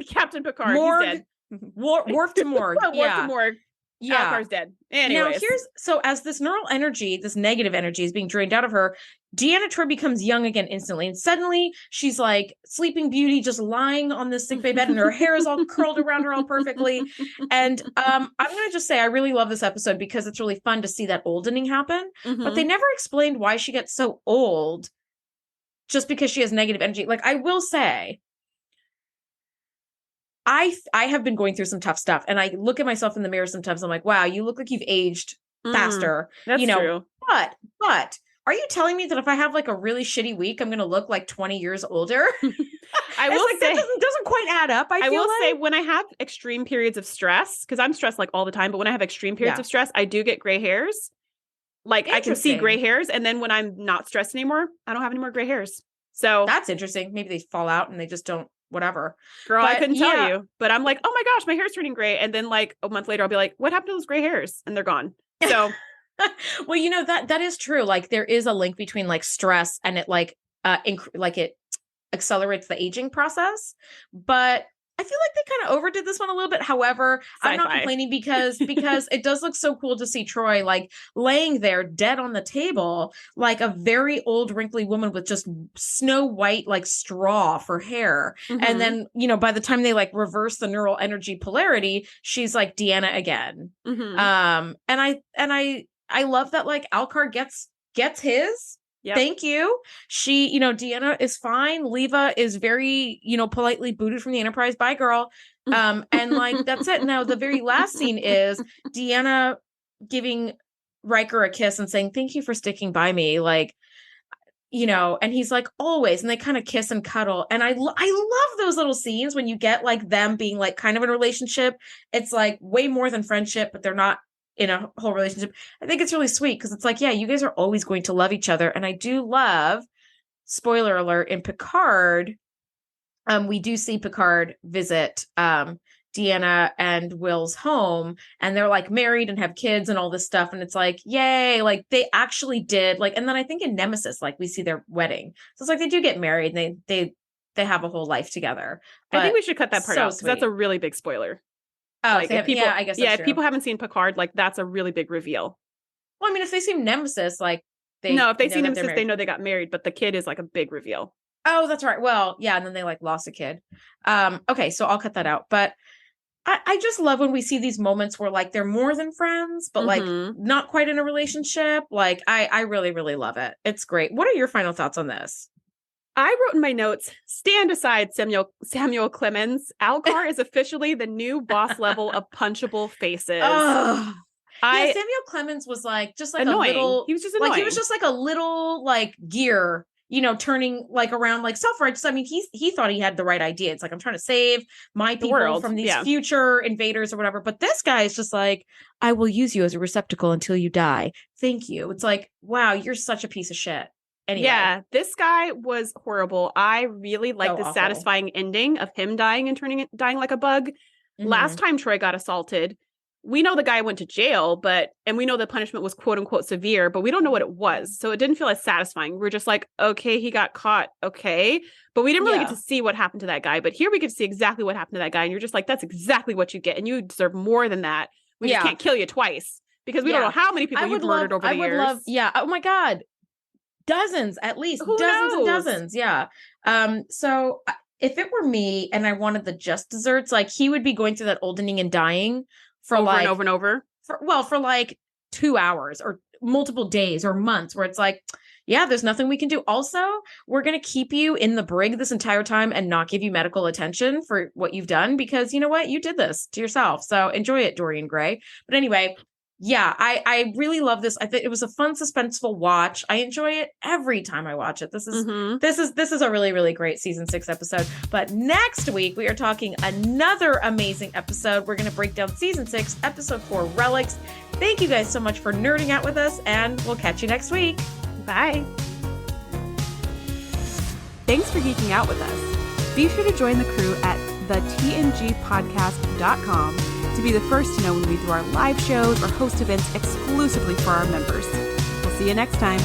Captain Picard, he's dead." Worf to morgue. Worf to morgue. Alkar's dead. Anyways. Now as this neural energy, this negative energy is being drained out of her, Deanna Troi becomes young again instantly. And suddenly she's like Sleeping Beauty, just lying on this sickbay bed, and her hair is all curled around her all perfectly. And I'm going to just say, I really love this episode because it's really fun to see that oldening happen. But they never explained why she gets so old just because she has negative energy. Like, I will say, I have been going through some tough stuff, and I look at myself in the mirror sometimes. I'm like, wow, you look like you've aged faster. That's true. But are you telling me that if I have like a really shitty week, I'm going to look like 20 years older? I will say that doesn't quite add up. I will say when I have extreme periods of stress, because I'm stressed like all the time, but when I have extreme periods of stress, I do get gray hairs. Like I can see gray hairs. And then when I'm not stressed anymore, I don't have any more gray hairs. So that's interesting. Maybe they fall out and they just don't, whatever. Girl, I couldn't tell you. But I'm like, oh my gosh, my hair's turning gray. And then like a month later, I'll be like, what happened to those gray hairs? And they're gone. So well, you know, that is true. Like there is a link between like stress and it like it accelerates the aging process. But I feel like they kind of overdid this one a little bit. However, I'm not complaining because it does look so cool to see Troy like laying there dead on the table, like a very old wrinkly woman with just snow white like straw for hair. Mm-hmm. And then, you know, by the time they like reverse the neural energy polarity, she's like Deanna again. Mm-hmm. And I love that like Alkar gets his. Yep. Thank you. She, you know, Deanna is fine. Leva is very, you know, politely booted from the Enterprise. Bye, girl. And like, that's it. Now, the very last scene is Deanna giving Riker a kiss and saying, thank you for sticking by me. Like, you know, and he's like, always. And they kind of kiss and cuddle. And I love those little scenes when you get like them being like kind of in a relationship. It's like way more than friendship, but they're not in a whole relationship. I think it's really sweet because it's like, yeah, you guys are always going to love each other. And I do love, spoiler alert, in Picard, we do see Picard visit Deanna and Will's home, and they're like married and have kids and all this stuff. And it's like, yay, like they actually did like, and then I think in Nemesis, like we see their wedding. So it's like they do get married and they have a whole life together. But I think we should cut that part out because that's a really big spoiler. Oh, like, so I guess that's if true. people haven't seen Picard, like that's a really big reveal. Well, I mean, if they see Nemesis, like if they see Nemesis, they know they got married, but the kid is like a big reveal. Oh, that's right. Well, yeah, and then they like lost a kid. Okay, so I'll cut that out. But I just love when we see these moments where like they're more than friends, but like not quite in a relationship. Like I really, really love it. It's great. What are your final thoughts on this? I wrote in my notes, stand aside, Samuel Clemens. Alkar is officially the new boss level of punchable faces. Yeah, Samuel Clemens was like, just like annoying. A little, he was just annoying. Like he was just like a little like gear, you know, turning like around like self-righteous. I mean, he thought he had the right idea. It's like, I'm trying to save my people from these future invaders or whatever. But this guy is just like, I will use you as a receptacle until you die. Thank you. It's like, wow, you're such a piece of shit. Anyway. Yeah, this guy was horrible. I really like the satisfying ending of him dying and dying like a bug. Mm-hmm. Last time Troy got assaulted, we know the guy went to jail, and we know the punishment was quote unquote severe, but we don't know what it was. So it didn't feel as satisfying. We were just like, okay, he got caught. Okay. But we didn't really get to see what happened to that guy. But here we get to see exactly what happened to that guy. And you're just like, that's exactly what you get. And you deserve more than that. We just can't kill you twice because we don't know how many people you've murdered over the years. Oh my God. Dozens, at least. Who dozens knows? And dozens. Yeah. So if it were me and I wanted the just desserts, like he would be going through that oldening and dying for over like and over and over. For like 2 hours or multiple days or months where it's like, yeah, there's nothing we can do. Also, we're going to keep you in the brig this entire time and not give you medical attention for what you've done because you know what? You did this to yourself. So enjoy it, Dorian Gray. But anyway, yeah, I really love this. I think it was a fun, suspenseful watch. I enjoy it every time I watch it. This is a really, really great season 6 episode. But next week we are talking another amazing episode. We're going to break down season 6, episode 4, Relics. Thank you guys so much for nerding out with us, and we'll catch you next week. Bye. Thanks for geeking out with us. Be sure to join the crew at thetngpodcast.com to be the first to know when we do our live shows or host events exclusively for our members. We'll see you next time.